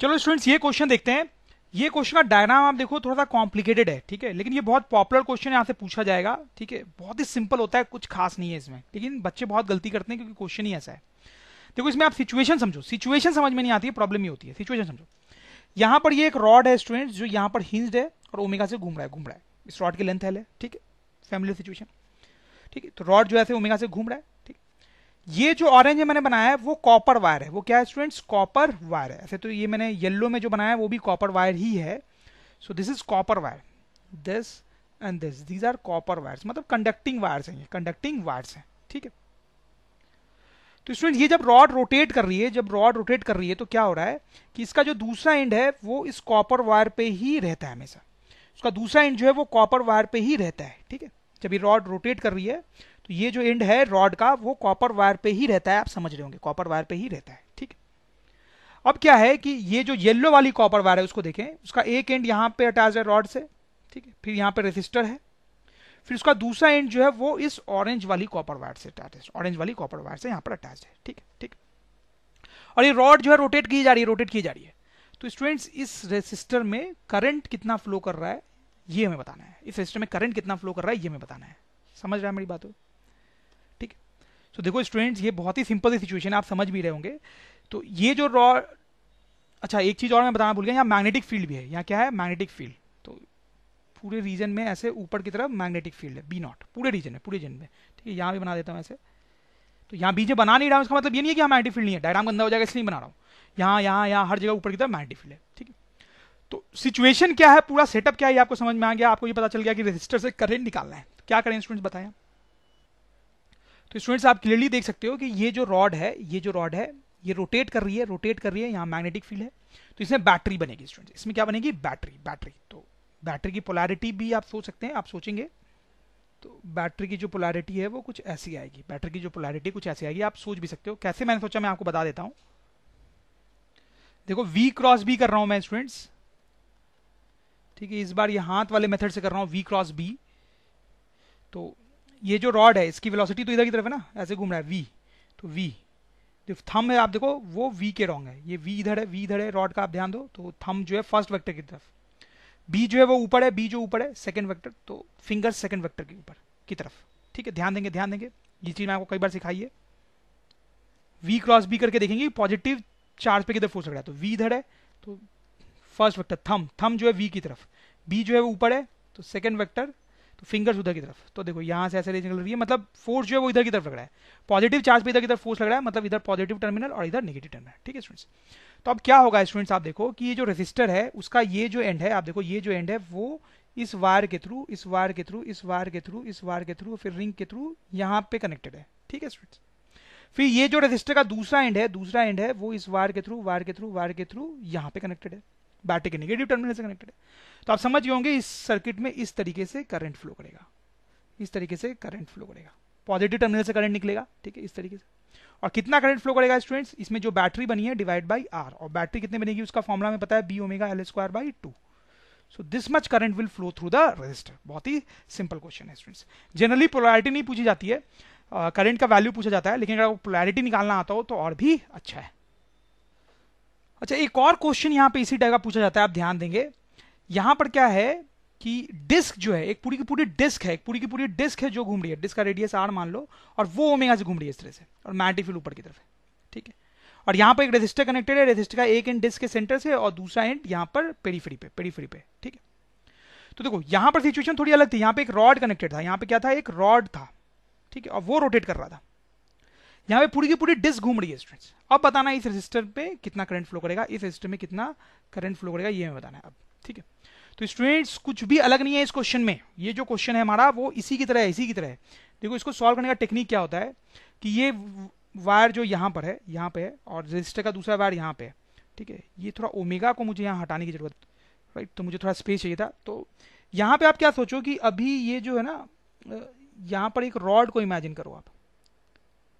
चलो स्टूडेंट्स ये क्वेश्चन देखते हैं। ये क्वेश्चन का डायग्राम आप देखो थोड़ा सा कॉम्प्लिकेटेड है, ठीक है, लेकिन ये बहुत पॉपुलर क्वेश्चन यहाँ से पूछा जाएगा, ठीक है, बहुत ही सिंपल होता है, कुछ खास नहीं है इसमें, लेकिन बच्चे बहुत गलती करते हैं क्योंकि क्वेश्चन ही ऐसा है। देखो इसमें आप सिचुएशन समझो, सिचुएशन समझ में नहीं आती है, प्रॉब्लम ही होती है, सिचुएशन समझो। यहाँ पर ये एक रॉड है स्टूडेंट्स जो यहाँ पर हिंज्ड है और ओमेगा से घूम रहा है, इस रॉड की लेंथ है, ठीक है, फैमिली सिचुएशन, ठीक है। तो रॉड जो है ओमेगा से घूम रहा है, ठीक। ये जो ऑरेंज है मैंने बनाया है वो कॉपर वायर है, वो क्या है स्टूडेंट्स, कॉपर वायर है। ऐसे तो ये मैंने येलो में जो बनाया है वो भी कॉपर वायर ही है, so this is copper wire, this and this, these are copper wires, मतलब कंडक्टिंग वायर्स हैं, ये कंडक्टिंग वायर्स हैं, ठीक है। तो स्टूडेंट ये जब रॉड रोटेट कर रही है, तो क्या हो रहा है कि इसका जो दूसरा एंड है वो इस कॉपर वायर पे ही रहता है हमेशा, उसका दूसरा एंड जो है वो कॉपर वायर पे ही रहता है, ठीक है। जब ये रॉड रोटेट कर रही है तो ये जो एंड है रॉड का वो कॉपर वायर पे ही रहता है, आप समझ रहे होंगे, कॉपर वायर पे ही रहता है, ठीक है। अब क्या है कि ये जो येलो वाली कॉपर वायर है उसको देखें, उसका एक एंड यहाँ पे अटैच है रॉड से, ठीक है, फिर यहाँ पे रेसिस्टर है, फिर उसका दूसरा एंड जो है वो इस ऑरेंज वाली कॉपर वायर से अटैच है, ऑरेंज वाली कॉपर वायर से यहाँ पर अटैच है, ठीक है, ठीक। और ये रॉड जो है रोटेट की जा रही है, रोटेट की जा रही है। तो स्टूडेंट्स इस रेसिस्टर में करंट कितना फ्लो कर रहा है ये हमें बताना है, इस रेसिस्टर में करंट कितना फ्लो कर रहा है ये हमें बताना है। समझ रहा है मेरी बात हो, ठीक है। तो देखो स्टूडेंट्स ये बहुत ही सिंपल सी सिचुएशन है, आप समझ भी रहे होंगे। तो ये जो रॉड, अच्छा एक चीज और मैं बताना भूल गया, यहाँ मैग्नेटिक फील्ड भी है, यहाँ क्या है मैग्नेटिक फील्ड। तो पूरे रीजन में ऐसे ऊपर की तरफ मैग्नेटिक फील्ड है बी नॉट, पूरे रीजन में, पूरे रीजन में, ठीक है। यहाँ भी बना देता हूँ ऐसे, तो यहाँ बीच में बना नहीं रहा हूँ, इसका मतलब ये नहीं है कि यहाँ मैग्नेटिक फील्ड नहीं है, डायग्राम गंदा हो जाएगा इसलिए बना रहा हूँ। यहाँ हर जगह ऊपर की तरफ मैग्नेटिक फील्ड है, ठीक है। तो सिचुएशन क्या है, पूरा सेटअप क्या है, ये आपको समझ में आ गया, आपको ये पता चल गया कि रेजिस्टर से करंट निकालना है। तो क्या करें स्टूडेंट्स बताएं। तो स्टूडेंट्स आप क्लियरली देख सकते हो कि ये जो रॉड है, ये जो रॉड है ये रोटेट कर रही है, रोटेट कर रही है, यहाँ मैग्नेटिक फील्ड है, तो इसमें बैटरी बनेगी स्टूडेंट्स। इसमें क्या बनेगी, बैटरी, बैटरी। तो बैटरी की पोलैरिटी भी आप सोच सकते हैं, आप सोचेंगे तो बैटरी की जो पोलैरिटी है वो कुछ ऐसी आएगी, बैटरी की जो पोलैरिटी कुछ ऐसी आएगी, आप सोच भी सकते हो कैसे। मैंने सोचा मैं आपको बता देता हूं। देखो V क्रॉस B कर रहा हूं मैं स्टूडेंट्स, ठीक है। इस बार ये हाथ वाले मेथड से कर रहा हूं V क्रॉस B। तो ये जो रॉड है इसकी वेलोसिटी तो इधर की तरफ है ना, ऐसे घूम रहा है V, तो V जो थंब है आप देखो वो V के रॉन्ग है, ये V इधर है, V इधर है रॉड का, आप ध्यान दो। तो थंब जो है फर्स्ट वेक्टर की तरफ, B जो है वो ऊपर है, B जो ऊपर है सेकंड वेक्टर, तो फिंगर सेकंड वेक्टर के ऊपर की तरफ, ठीक है। ध्यान देंगे, ध्यान देंगे, ये चीज मैं आपको कई बार सिखाई है। V क्रॉस B करके देखेंगे पॉजिटिव चार्ज पे किधर फोर्स लग रहा है, तो V इधर है, तो फर्स्ट वेक्टर थंब जो है V की तरफ, B जो है वो ऊपर है, तो सेकंड वेक्टर, तो फिंगर्स उधर की तरफ। तो देखो यहाँ से ऐसे रेंज निकल रही है, मतलब फोर्स जो है वो इधर की तरफ लग रहा है, पॉजिटिव चार्ज पे इधर की तरफ फोर्स लग रहा है, मतलब इधर पॉजिटिव टर्मिनल और इधर नेगेटिव टर्मिनल, ठीक है स्टूडेंट्स। तो अब क्या होगा स्टूडेंट्स, आप देखो कि ये जो रेसिस्टर है उसका ये जो एंड है, आप देखो ये जो एंड है वो इस वायर के थ्रू, इस वायर के थ्रू, इस वायर के थ्रू, इस वायर के थ्रू, फिर रिंग के थ्रू यहाँ पे कनेक्टेड है, ठीक है स्टूडेंट्स। फिर ये जो रेसिस्टर का दूसरा एंड है, दूसरा एंड है वो इस वायर के थ्रू, वायर के थ्रू, वायर के थ्रू यहाँ पे कनेक्टेड है, बैटरी के नेगेटिव टर्मिनल से कनेक्टेड है। तो आप समझ गए होंगे इस सर्किट में इस तरीके से करंट फ्लो करेगा, इस तरीके से करंट फ्लो करेगा, पॉजिटिव टर्मिनल से करंट निकलेगा, ठीक है, इस तरीके से। और कितना करंट फ्लो करेगा स्टूडेंट्स, इसमें जो बैटरी बनी है डिवाइड बाई आर, और बैटरी कितने बनेगी उसका फॉर्मुला में पता है, B omega L square by 2। So this much current will flow through the resistor. बहुत ही सिंपल क्वेश्चन है स्टूडेंट्स। जनरली पोलैरिटी नहीं पूछी जाती है, करंट का वैल्यू पूछा जाता है, लेकिन अगर पोलैरिटी निकालना आता हो तो और भी अच्छा है। अच्छा एक और क्वेश्चन यहाँ पे इसी टाइप का पूछा जाता है, आप ध्यान देंगे। यहां पर क्या है कि डिस्क जो है, एक पूरी की पूरी डिस्क है, एक पूरी की पूरी डिस्क है जो घूम रही है, डिस्क का रेडियस आर मान लो, और वो ओमेगा से घूम रही है इस तरह से, और मैग्नेटिक फील्ड ऊपर की तरफ है, ठीक है। और यहाँ पर एक रेजिस्टर कनेक्टेड है, रेजिस्टर का एक एंड डिस्क के सेंटर से और दूसरा एंड यहाँ पर पेरीफेरी पे, पेरीफेरी पे, ठीक है। तो देखो यहाँ पर सिचुएशन थोड़ी अलग थी, यहाँ पे एक रॉड कनेक्टेड था, यहाँ पे क्या था, एक रॉड था, ठीक है, और वो रोटेट कर रहा था। यहाँ पे पूरी की पूरी डिस्क घूम रही है स्टूडेंट्स। अब बताना है इस रेजिस्टर पे कितना करंट फ्लो करेगा, इस रेजिस्टर में कितना करंट फ्लो करेगा, ये हमें बताना है अब, ठीक है। तो स्टूडेंट्स कुछ भी अलग नहीं है इस क्वेश्चन में, ये जो क्वेश्चन है हमारा वो इसी की तरह है, इसी की तरह है। देखो इसको सॉल्व करने का टेक्निक क्या होता है कि ये वायर जो यहाँ पर है, यहाँ पे है, और रेजिस्टर का दूसरा वायर यहाँ पे है, ठीक है। ये थोड़ा ओमेगा को मुझे यहाँ हटाने की जरूरत, राइट, तो मुझे थोड़ा स्पेस चाहिए था। तो यहाँ पे आप क्या सोचो कि अभी ये जो है ना, यहाँ पर एक रॉड को इमेजिन करो आप,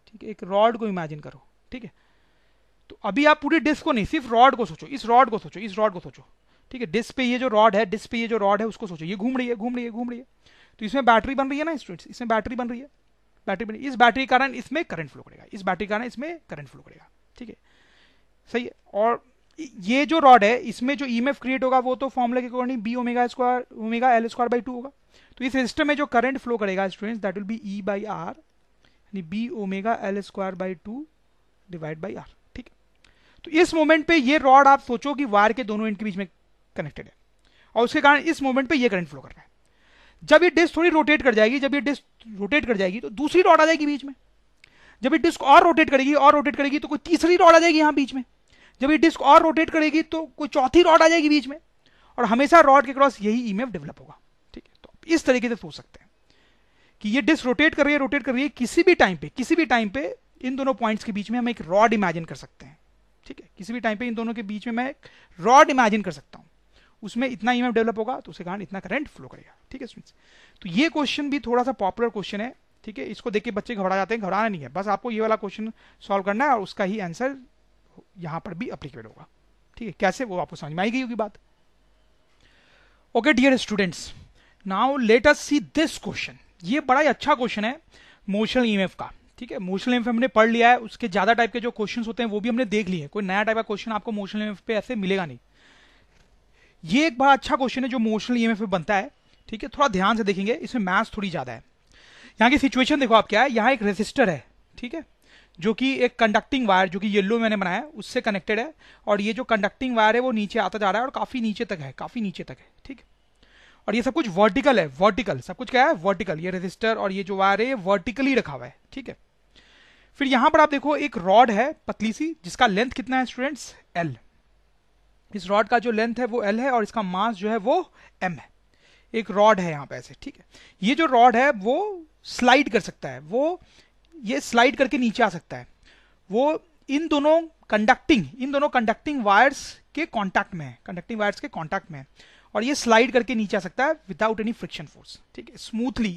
ठीक है, एक रॉड को इमेजिन करो, ठीक है। तो अभी आप पूरी डिस्क को नहीं, सिर्फ रॉड को सोचो, इस रॉड को सोचो, इस रॉड को सोचो, ठीक है। डिस्क पे ये जो रॉड है, डिस्क पे ये जो रॉड है उसको सोचो, ये घूम रही है, घूम रही है, घूम रही है। तो इसमें बैटरी बन रही है ना स्टूडेंट्स, इसमें बैटरी बन रही है, बैटरी बन रही है, इस बैटरी के कारण इसमें करंट फ्लो करेगा, इस बैटरी के कारण इसमें करंट फ्लो करेगा, ठीक है, सही है। और ये जो रॉड है इसमें जो ईएमएफ क्रिएट होगा वो तो फॉर्मूला के according B omega square, omega L square by 2 होगा। तो इस सिस्टम में जो करंट फ्लो करेगा students that will be E by R, यानी B omega L square by 2 divide by R, ठीक है। तो इस मोमेंट पे ये रॉड आप सोचो कि वायर के दोनों एंड के बीच में कनेक्टेड है, और उसके कारण इस मोमेंट पे ये करंट फ्लो कर रहा है। जब ये डिस्क थोड़ी रोटेट कर जाएगी, जब ये डिस्क रोटेट कर जाएगी तो दूसरी रॉड आ जाएगी बीच में। जब ये डिस्क और रोटेट करेगी, और रोटेट करेगी तो कोई तीसरी रॉड आ जाएगी यहाँ बीच में। जब ये डिस्क और रोटेट करेगी तो कोई चौथी रॉड आ जाएगी बीच में, और हमेशा रॉड के क्रॉस यही ईएमएफ डेवलप होगा, ठीक है। तो इस तरीके से सोच सकते हैं कि ये डिस्क रोटेट कर रही है, रोटेट कर रही है, किसी भी टाइम पे, किसी भी टाइम पे इन दोनों पॉइंट्स के बीच में हम एक रॉड इमेजिन कर सकते हैं, ठीक है। किसी भी टाइम पे इन दोनों के बीच में मैं एक रॉड इमेजिन कर सकता हूं, उसमें इतना ईएमएफ डेवलप होगा तो उसके कारण इतना करंट फ्लो करेगा, ठीक है स्टूडेंट्स। तो ये क्वेश्चन भी थोड़ा सा पॉपुलर क्वेश्चन है, ठीक है, इसको देख के बच्चे घबरा जाते हैं, घबराना नहीं है, बस आपको ये वाला क्वेश्चन सॉल्व करना है और उसका ही आंसर यहां पर भी अप्लीकेबल होगा। ठीक है, कैसे वो आपको समझ में आई गई होगी बात। Okay dear students, now let us see this question. ये बड़ा ही अच्छा क्वेश्चन है मोशनल ईएमएफ का। ठीक है, मोशनल ईएमएफ हमने पढ़ लिया है, उसके ज्यादा टाइप के जो क्वेश्चंस होते हैं वो भी हमने देख लिए। कोई नया टाइप का क्वेश्चन आपको मोशनल ईएमएफ पे ऐसे मिलेगा नहीं। ये एक बड़ा अच्छा क्वेश्चन है जो मोशनल ईएमएफ पे बनता है। ठीक है, थोड़ा ध्यान से देखेंगे, इसमें मैथ्स थोड़ी ज्यादा है। यहाँ की सिचुएशन देखो आप क्या है, यहाँ एक रेजिस्टर है, ठीक है, जो कि एक कंडक्टिंग वायर जो कि येलो मैंने बनाया है उससे कनेक्टेड है, और ये जो कंडक्टिंग वायर है वो नीचे आता जा रहा है और काफी नीचे तक है, काफी नीचे तक है। ठीक है, और ये सब कुछ वर्टिकल है, वर्टिकल सब कुछ क्या है, वर्टिकल। ये रेजिस्टर और ये जो वायर है ये वर्टिकली रखा हुआ है। ठीक है, फिर यहां पर आप देखो एक रॉड है पतली सी, जिसका लेंथ कितना है स्टूडेंट्स, एल। इस रॉड का जो लेंथ है वो एल है और इसका मास जो है वो एम है। एक रॉड है यहाँ पे ऐसे। ठीक है, ये जो रॉड है वो स्लाइड कर सकता है, वो ये स्लाइड करके नीचे आ सकता है। वो इन दोनों कंडक्टिंग वायर्स के कांटेक्ट में है, कंडक्टिंग वायर्स के कांटेक्ट में है, और ये स्लाइड करके नीचे आ सकता है विदाउट एनी फ्रिक्शन फोर्स। ठीक है,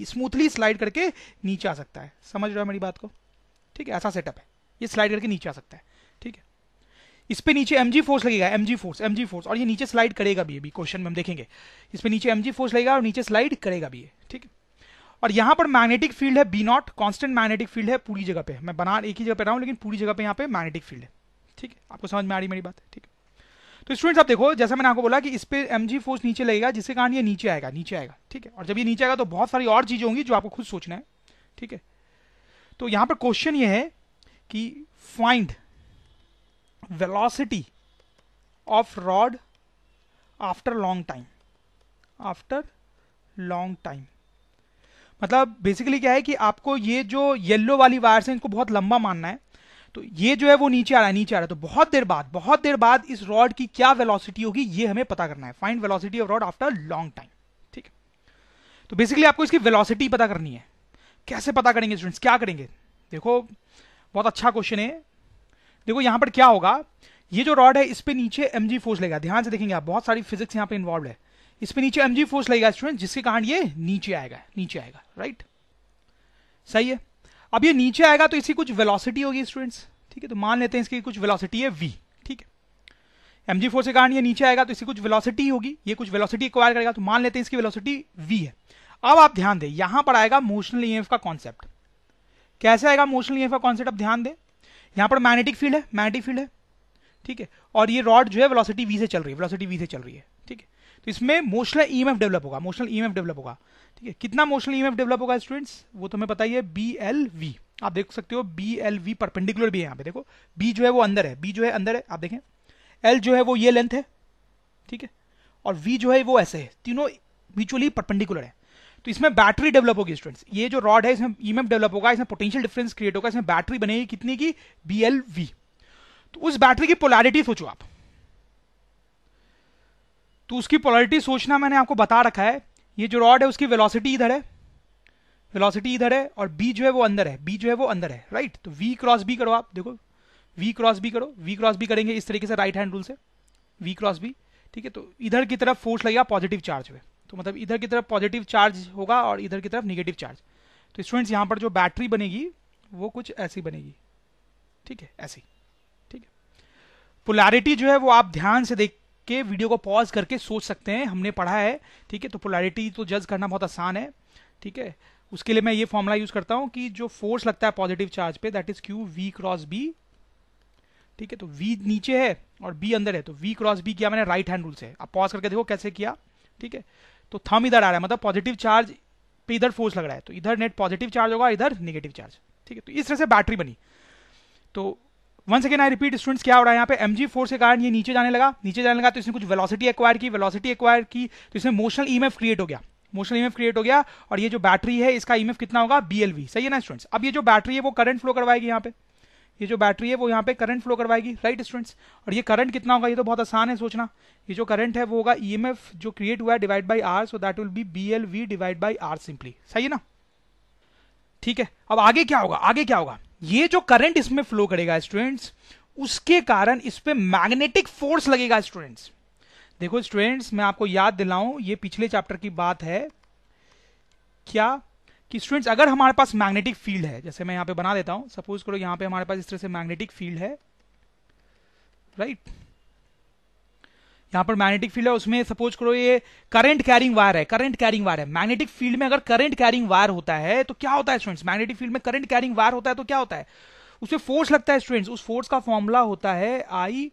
स्मूथली स्लाइड करके नीचे आ सकता है। समझ रहे हो मेरी बात को। ठीक है, ऐसा सेटअप है, ये स्लाइड करके नीचे आ सकता है। ठीक है, इस पे नीचे mg फोर्स लगेगा, mg फोर्स, और ये नीचे स्लाइड करेगा भी। अभी क्वेश्चन में हम देखेंगे इस पे नीचे mg फोर्स लगेगा और नीचे स्लाइड करेगा भी। ठीक है, और यहां पर मैग्नेटिक फील्ड है B0, कांस्टेंट मैग्नेटिक फील्ड है पूरी जगह पे। मैं बना एक ही जगह पे रहा हूं लेकिन पूरी जगह पे यहाँ पे मैग्नेटिक फील्ड है। ठीक है, आपको समझ में आ रही मेरी बात। ठीक है, तो स्टूडेंट्स आप देखो, जैसा मैंने आपको बोला कि इस पे mg फोर्स नीचे लगेगा, जिसके कारण ये नीचे आएगा। ठीक है, और जब ये नीचे आएगा तो बहुत सारी और चीजें होंगी जो आपको खुद सोचना है। ठीक है, तो यहां पर क्वेश्चन ये है कि find velocity of rod after long time. मतलब बेसिकली क्या है कि आपको ये जो येलो वाली वायर्स हैं इनको बहुत लंबा मानना है। तो ये जो है वो नीचे आ रहा है, तो बहुत देर बाद इस रॉड की क्या वेलोसिटी होगी ये हमें पता करना है। Find velocity of rod after long time. ठीक है, तो बेसिकली आपको इसकी वेलोसिटी पता करनी है। कैसे पता करेंगे स्टूडेंट्स, क्या करेंगे, देखो बहुत अच्छा क्वेश्चन है। देखो यहां पर क्या होगा, ये जो रॉड है इस पे नीचे mg फोर्स लगेगा। ध्यान से देखेंगे आप, बहुत सारी फिजिक्स यहां पे इन्वॉल्व है। इस पे नीचे mg फोर्स लगेगा स्टूडेंट, जिसके कारण ये नीचे आएगा। राइट, सही है। अब ये नीचे आएगा तो इसकी कुछ वेलोसिटी होगी स्टूडेंट्स। ठीक है, तो मान लेते हैं इसकी कुछ वेलोसिटी है v। ठीक है, mg फोर्स के कारण ये नीचे आएगा तो इसकी कुछ वेलोसिटी होगी, ये कुछ वेलोसिटी एक्वायर करेगा, तो मान लेते हैं इसकी वेलोसिटी v है। अब आप ध्यान दें, यहां पर आएगा मोशनल ईएमएफ का कॉन्सेप्ट। कैसे आएगा मोशनल ईएमएफ का कॉन्सेप्ट, अब ध्यान दें, यहां पर मैग्नेटिक फील्ड है। ठीक है, और ये रॉड जो है वेलोसिटी v से चल रही है। ठीक है, तो इसमें मोशनल ईएमएफ डेवलप होगा। ठीक है, कितना मोशनल ईएमएफ डेवलप होगा स्टूडेंट्स, वो तुम्हें पता ही है, BLV। आप देख सकते हो BLV परपेंडिकुलर भी है यहाँ पे। देखो B जो है वो अंदर है, आप देखें L जो है वो ये लेंथ है। ठीक है, और V जो है वो ऐसे है, तीनों म्यूचुअली परपेंडिकुलर है। तो इसमें बैटरी डेवलप होगी स्टूडेंट्स। ये जो रॉड है इसमें ईएमएफ डेवलप होगा, इसमें पोटेंशियल डिफरेंस क्रिएट होगा, इसमें बैटरी बनेगी कितनी की, BLV। तो उस बैटरी की पोलैरिटी सोचो आप, तो उसकी पोलैरिटी सोचना मैंने आपको बता रखा है। ये जो रॉड है उसकी वेलोसिटी इधर है और B जो है वो अंदर है, राइट। तो V क्रॉस B करो, आप देखो V क्रॉस B करेंगे इस तरीके से राइट हैंड रूल से, V क्रॉस B। ठीक है, तो इधर की तरफ फोर्स लगेगा पॉजिटिव चार्ज पे, तो मतलब इधर की तरफ पॉजिटिव चार्ज होगा और इधर की तरफ नेगेटिव चार्ज। तो स्टूडेंट्स यहां पर जो बैटरी बनेगी वो कुछ ऐसी बनेगी। ठीक है, ऐसी। ठीक है, पोलैरिटी जो है वो आप ध्यान से देख के वीडियो को पॉज करके सोच सकते हैं, हमने पढ़ा है। ठीक है, तो पोलैरिटी तो जज करना बहुत आसान है। ठीक है, उसके लिए मैं ये फॉर्मूला यूज करता हूं कि जो फोर्स लगता है पॉजिटिव चार्ज पे that is Q V cross B। ठीक है, तो V नीचे है और B अंदर है, तो V क्रॉस B किया मैंने राइट हैंड रूल से। आप पॉज करके देखो कैसे किया। ठीक है, तो थंब इधर आ रहा है, मतलब पॉजिटिव चार्ज पे इधर फोर्स लग रहा है, तो इधर नेट पॉजिटिव चार्ज होगा, इधर नेगेटिव चार्ज। ठीक है, तो इस तरह से बैटरी बनी। तो once again I repeat students, क्या हो रहा है यहाँ पे, mg फोर्स के कारण ये नीचे जाने लगा, तो इसने कुछ वेलोसिटी एक्वायर की, तो इसमें मोशनल ईएमएफ क्रिएट हो गया, और ये जो बैटरी है इसका ईएमएफ कितना होगा, BLV। सही है ना स्टूडेंट्स। अब ये जो बैटरी है वो करंट फ्लो करवाएगी यहाँ पे, राइट स्टूडेंट्स। और ये करंट कितना होगा, ये तो बहुत आसान है सोचना। ये जो करंट है वो होगा ईएमएफ जो क्रिएट हुआ है divide by R, so that will B BLV divide by R simply. सही है ना। ठीक है, अब आगे क्या होगा, ये जो करंट इसमें फ्लो करेगा स्टूडेंट्स, उसके कारण इस पे मैग्नेटिक फोर्स लगेगा स्टूडेंट्स। देखो स्टूडेंट्स, मैं आपको याद दिलाऊं, ये पिछले चैप्टर की बात है क्या, कि स्टूडेंट्स अगर हमारे पास मैग्नेटिक फील्ड है, जैसे मैं यहाँ पे बना देता हूं, सपोज करो यहाँ पे हमारे पास इस तरह से मैग्नेटिक फील्ड है, राइट, यहाँ पर मैग्नेटिक फील्ड है, उसमें सपोज करो ये करंट कैरिंग वायर है, करंट कैरिंग वायर है। मैग्नेटिक फील्ड में अगर करंट कैरिंग वायर होता है तो क्या होता है स्टूडेंट्स, मैग्नेटिक फील्ड में करंट कैरिंग वायर होता है तो क्या होता है, उसमें फोर्स लगता है स्टूडेंट्स, उस फोर्स का फॉर्मूला होता है आई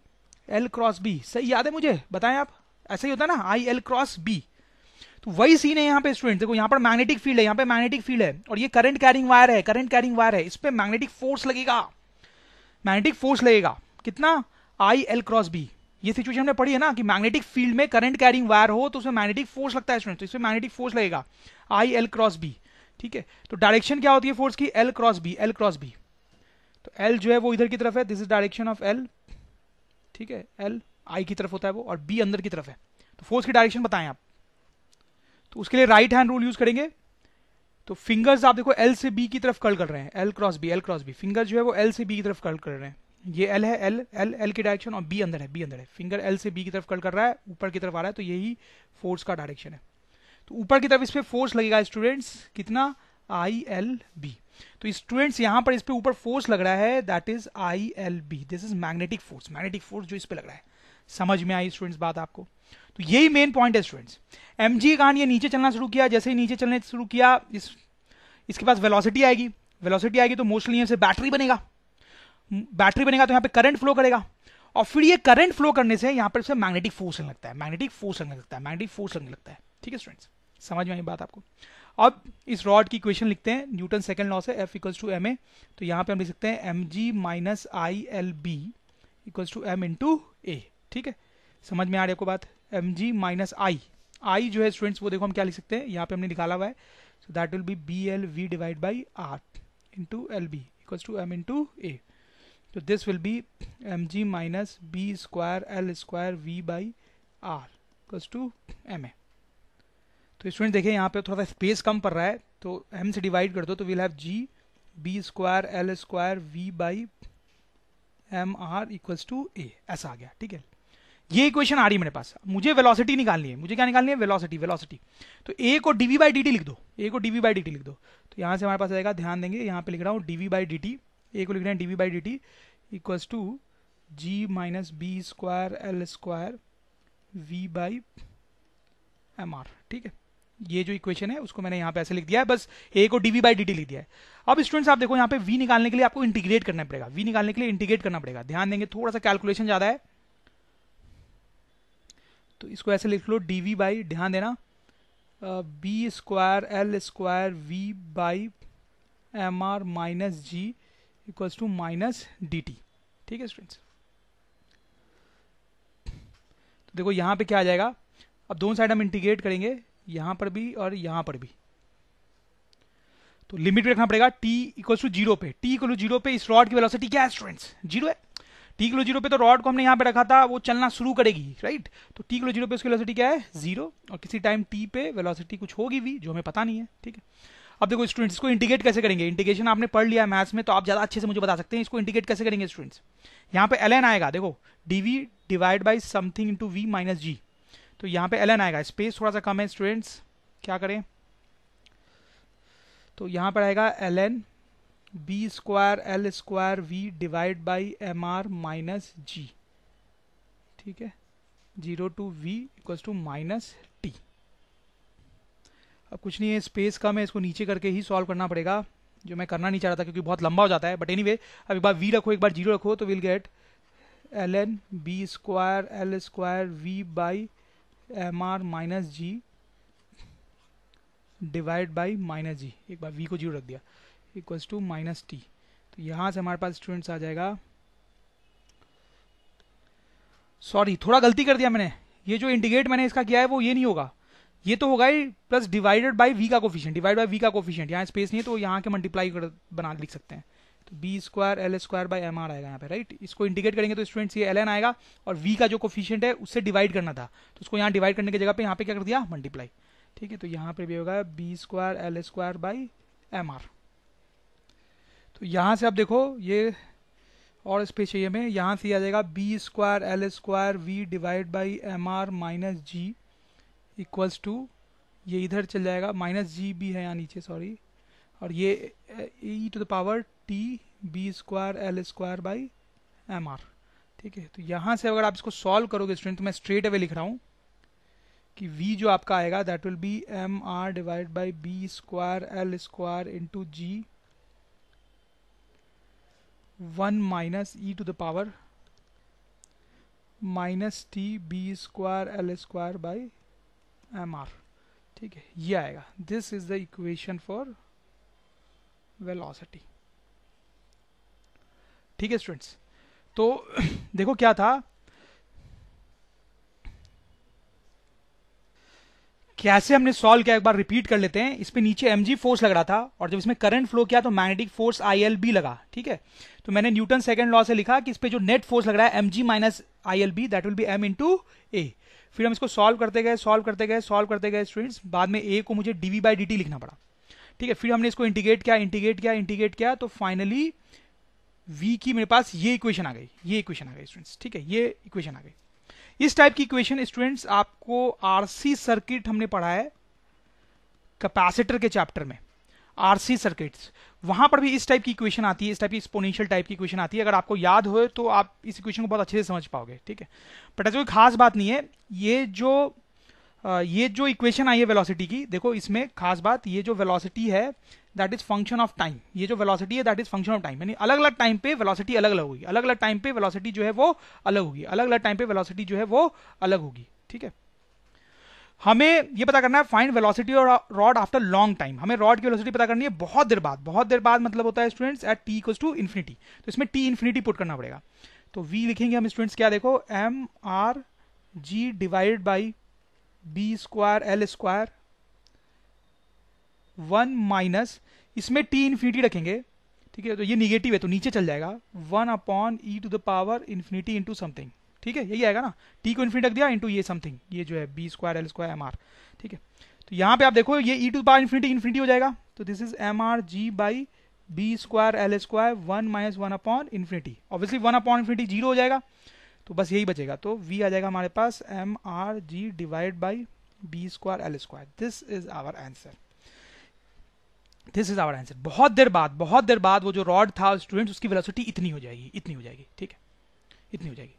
एल क्रॉस बी। सही याद है मुझे, बताएं आप, ऐसा ही होता है ना, आई एल क्रॉस बी। तो वही सीन है यहाँ पे स्टूडेंट, देखो यहाँ पर मैग्नेटिक फील्ड है, यहाँ पे मैग्नेटिक फील्ड है और ये करंट कैरिंग वायर है, करंट कैरिंग वायर है, इस पे मैग्नेटिक फोर्स लगेगा, मैग्नेटिक फोर्स लगेगा कितना, आई एल क्रॉस बी। ये सिचुएशन हमने पढ़ी है ना कि मैग्नेटिक फील्ड में करंट कैरिंग वायर हो तो उसमें मैग्नेटिक फोर्स लगता है स्टूडेंट, तो इसमें मैग्नेटिक फोर्स लगेगा आई एल क्रॉस बी। ठीक है, तो डायरेक्शन क्या होती है फोर्स की, L cross B, L cross B. तो एल जो है वो इधर की तरफ है, this is direction of L, ठीक है, एल आई की तरफ होता है वो और बी अंदर की तरफ है। तो फोर्स की डायरेक्शन बताएं आप, तो उसके लिए राइट हैंड रूल यूज करेंगे। तो फिंगर्स आप देखो एल से बी की तरफ कर्ल कर रहे हैं, L cross B, L cross B, finger जो है वो एल से बी की तरफ कर्ल कर रहे हैं। ये एल है, एल एल एल की डायरेक्शन और बी अंदर है, बी अंदर है, फिंगर एल से बी की तरफ कर्ल कर रहा है, ऊपर की तरफ आ रहा है, तो यही फोर्स का डायरेक्शन है। तो ऊपर की तरफ इस पे फोर्स लगेगा स्टूडेंट्स कितना, आई एल बी। तो स्टूडेंट्स यहां पर इस पे ऊपर फोर्स लग रहा है, that is I L B, this is magnetic force, magnetic force जो इस पे लग रहा है। समझ में आई स्टूडेंट्स बात आपको? तो यही मेन पॉइंट है स्टूडेंट्स। एमजी का ये नीचे चलना शुरू किया, जैसे ही नीचे चलने शुरू किया इसके पास वेलोसिटी आएगी, वेलोसिटी आएगी तो मोस्टली यहाँ से बैटरी बनेगा, बैटरी बनेगा तो यहाँ पे करंट फ्लो करेगा और फिर ये करंट फ्लो करने से यहाँ पर मैग्नेटिक फोर्स लगने लगता है, मैग्नेटिक फोर्स लगने लगता है, मैग्नेटिक फोर्स लगने लगता है। ठीक है स्टूडेंट्स, समझ में आई बात आपको? अब इस रॉड की इक्वेशन लिखते हैं, न्यूटन सेकंड लॉ से, F equals to M A. तो यहाँ पे हम लिख सकते हैं M G minus I L B equals to M into A. ठीक है, समझ में आ रही है आपको बात? एम जी माइनस आई जो है स्टूडेंट्स वो देखो हम क्या लिख सकते हैं, यहाँ पे हमने निकाला हुआ है, so that will be B L V divide by R into L B equals to M into A. तो this will be M G minus B square L square V by R equals to M A. तो student देखिए यहाँ पे थोड़ा सा space कम पड़ रहा है, तो एम से डिवाइड कर दो तो will have G B square L square V by M R equals to A, ऐसा आ गया। ठीक है, ये इक्वेशन आ रही है मेरे पास, मुझे वेलोसिटी निकालनी है, मुझे क्या निकालनी है, वेलोसिटी, वेलोसिटी। तो ए को डीवी बाई डी टी लिख दो, ए को डीवी बाई डी टी लिख दो। तो यहाँ से हमारे पास आएगा, ध्यान देंगे यहाँ पे लिख रहा हूँ D V by D T, A को लिख रहे हैं D V by D T equals to G minus B square L square V by M R. ठीक है, ये जो इक्वेशन है उसको मैंने यहाँ पे ऐसे लिख दिया है, बस ए को डीवी बाई डी टी लिख दिया है। अब स्टूडेंट्स आप देखो यहाँ पे वी निकालने के लिए आपको इंटीग्रेट करना पड़ेगा, वी निकालने के लिए इंटीग्रेट करना पड़ेगा। ध्यान देंगे थोड़ा सा कैलकुलेशन ज्यादा है, तो इसको ऐसे लिख लो डीवी बाई, ध्यान देना, B square L square V by M R minus G equals to minus D T. ठीक है स्टूडेंट्स, तो देखो यहाँ पे क्या आ जाएगा, अब दोनों साइड हम इंटीग्रेट करेंगे, यहाँ पर भी और यहाँ पर भी, तो लिमिट रखना पड़ेगा t इक्वल्स टू जीरो पे, t इक्वल टू जीरो पे इस रॉड की वेलोसिटी क्या है स्टूडेंट्स, जीरो है। t इक्वल टू जीरो पे तो रॉड को हमने यहाँ पे रखा था, वो चलना शुरू करेगी, राइट। तो t इक्वल टू जीरो पे उसकी वेलोसिटी क्या है, जीरो, और किसी टाइम t पे वेलोसिटी कुछ होगी भी जो हमें पता नहीं है। ठीक है, अब देखो स्टूडेंट्स इसको इंटीग्रेट कैसे करेंगे, इंटीग्रेशन आपने पढ़ लिया है मैथ्स में, तो आप ज्यादा अच्छे से मुझे बता सकते हैं इसको इंटीग्रेट कैसे करेंगे स्टूडेंट्स। यहाँ पे ln आएगा, देखो dv divide by something into V minus G, तो यहाँ पे ln आएगा, स्पेस थोड़ा सा कम है स्टूडेंट्स, क्या करें, तो यहाँ पर आएगा ln B square L square V divide by M R minus G. ठीक है, zero to V equals to minus T. अब कुछ नहीं है, स्पेस कम है, इसको नीचे करके ही सॉल्व करना पड़ेगा, जो मैं करना नहीं चाह रहा था क्योंकि बहुत लंबा हो जाता है, बट एनीवे अब एक बार वी रखो, एक बार जीरो रखो, तो will get ln B square L square V by M R minus G divide by minus G, एक बार v को जीरो रख दिया, इक्वल्स टू माइनस टी। तो यहाँ से हमारे पास स्टूडेंट्स आ जाएगा, सॉरी थोड़ा गलती कर दिया मैंने, ये जो इंटीग्रेट मैंने इसका किया है वो ये नहीं होगा, ये तो होगा ही प्लस डिवाइडेड बाई v का कोफिशिएंट, डिवाइड बाई v का कोफिशिएंट, यहाँ स्पेस नहीं है तो यहाँ के मल्टीप्लाई बना लिख सकते हैं, तो B square L square by M R आएगा यहाँ पे, राइट। इसको इंटीग्रेट करेंगे तो स्टूडेंट्स ये ln आएगा, और v का जो कोफिशिएंट है उससे डिवाइड करना था, तो उसको यहाँ डिवाइड करने की जगह पे यहाँ पे क्या कर दिया, मल्टीप्लाई। ठीक है, तो यहाँ पे भी होगा B square L square by M R. तो यहाँ से आप देखो ये और स्पेस चाहिए हमें, यहाँ से आ जाएगा B square L square V divide by M R minus G equals to, ये इधर चल जाएगा, माइनस जी भी है यहाँ नीचे, सॉरी, और ये E to the power T B square L square by M R. ठीक है, तो यहां से अगर आप इसको सॉल्व करोगे स्टूडेंट, तो मैं स्ट्रेट अवे लिख रहा हूं कि v जो आपका आएगा that will be M R divide by B square L square into G 1 minus E to the power minus T B square L square by M R. ठीक है, ये आएगा। This is the equation for velocity. ठीक है students, तो देखो क्या था, कैसे हमने सॉल्व किया एक बार रिपीट कर लेते हैं। इस पे नीचे mg फोर्स लग रहा था और जब इसमें करंट फ्लो किया तो मैग्नेटिक फोर्स ILB लगा। ठीक है, तो मैंने न्यूटन सेकंड लॉ से लिखा कि इस पे जो नेट फोर्स लग रहा है mg minus ILB that will be m into ए। फिर हम इसको सॉल्व करते गए स्टूडेंट्स, बाद में a को मुझे dv बाई dt लिखना पड़ा। ठीक है, फिर हमने इसको इंटीग्रेट किया तो फाइनली v की मेरे पास ये इक्वेशन आ गई, स्टूडेंट्स। ठीक है, ये इक्वेशन आ गई। इस टाइप की इक्वेशन स्टूडेंट्स आपको आरसी सर्किट हमने पढ़ा है कैपेसिटर के चैप्टर में, आरसी सर्किट्स, वहां पर भी इस टाइप की इक्वेशन आती है, इस टाइप की एक्सपोनेंशियल टाइप की इक्वेशन आती है। अगर आपको याद हो तो आप इस इक्वेशन को बहुत अच्छे से समझ पाओगे। ठीक है, बट ऐसा कोई खास बात नहीं है। ये जो इक्वेशन आई है वेलोसिटी की, देखो इसमें खास बात, ये जो वेलोसिटी है that is function of time. ये जो वेलोसिटी है that is function of time, यानी अलग अलग टाइम पे वेलोसिटी अलग अलग होगी, अलग अलग टाइम पे वेलोसिटी जो है वो अलग होगी, अलग अलग टाइम पे वेलोसिटी जो है वो अलग होगी। ठीक है, हमें ये पता करना है फाइंड वेलोसिटी और रॉड आफ्टर लॉन्ग टाइम। हमें रॉड की वेलोसिटी पता करनी है बहुत देर बाद मतलब होता है students at T equals to infinity. तो इसमें टी इन्फिनिटी पुट करना पड़ेगा। तो v लिखेंगे हम स्टूडेंट्स, क्या देखो, M R G divided by B square L square 1 minus, इसमें टी इन्फिनिटी रखेंगे। ठीक है, तो ये निगेटिव है तो नीचे चल जाएगा 1 upon E to the power infinity into something. ठीक है, यही आएगा ना, टी को इन्फिनिटी रख दिया इंटू ये समथिंग, ये जो है B square L square M R. ठीक है, तो यहाँ पे आप देखो ये E to the power infinity हो जाएगा, तो this is M R G by B square L square 1 minus 1 upon infinity. Obviously 1 upon infinity 0 हो जाएगा, तो बस यही बचेगा। तो v आ जाएगा हमारे पास M R G divide by B square L square. This is our answer, बहुत देर बाद वो जो रॉड था स्टूडेंट्स, उसकी वेलोसिटी इतनी हो जाएगी। ठीक है, इतनी हो जाएगी।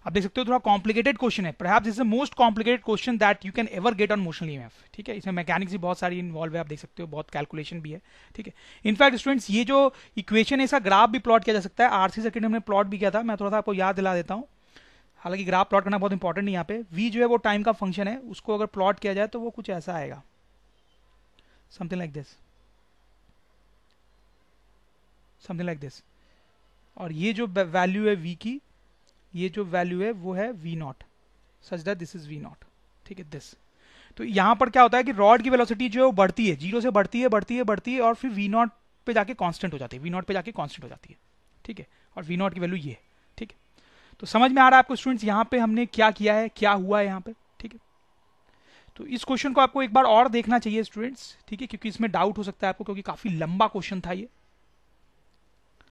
आप देख सकते हो थोड़ा कॉम्प्लिकेटेड क्वेश्चन है, perhaps this is the most complicated question that you can ever get on motional EMF. ठीक है, इसमें मैकेनिक्स भी बहुत सारी इन्वॉल्व है, आप देख सकते हो, बहुत कैलकुलेशन भी है। ठीक है, इनफैक्ट स्टूडेंट्स ये जो इक्वेशन है इसका ग्राफ भी प्लॉट किया जा सकता है। आरसी सर्किट में हमने प्लॉट भी किया था, मैं थोड़ा सा आपको याद दिला देता हूँ। हालांकि ग्राफ प्लॉट करना बहुत इंपॉर्टेंट नहीं, यहाँ पे v जो है वो टाइम का फंक्शन है, उसको अगर प्लॉट किया जाए तो वो कुछ ऐसा आएगा, समथिंग लाइक दिस। और ये जो वैल्यू है v की, ये जो वैल्यू है वो है v not, such that this is v not. ठीक है, दिस। तो यहां पर क्या होता है कि रॉड की वेलोसिटी जो है वो बढ़ती है, 0 से बढ़ती है और फिर v नॉट पे जाके कांस्टेंट हो जाती है। ठीक है, और v नॉट की वैल्यू ये है। ठीक है, तो समझ में आ रहा है आपको स्टूडेंट्स यहाँ पे हमने क्या किया है, क्या हुआ है यहाँ पे। ठीक है, तो इस क्वेश्चन को आपको एक बार और देखना चाहिए स्टूडेंट्स। ठीक है, क्योंकि इसमें डाउट हो सकता है आपको, क्योंकि काफी लंबा क्वेश्चन था ये।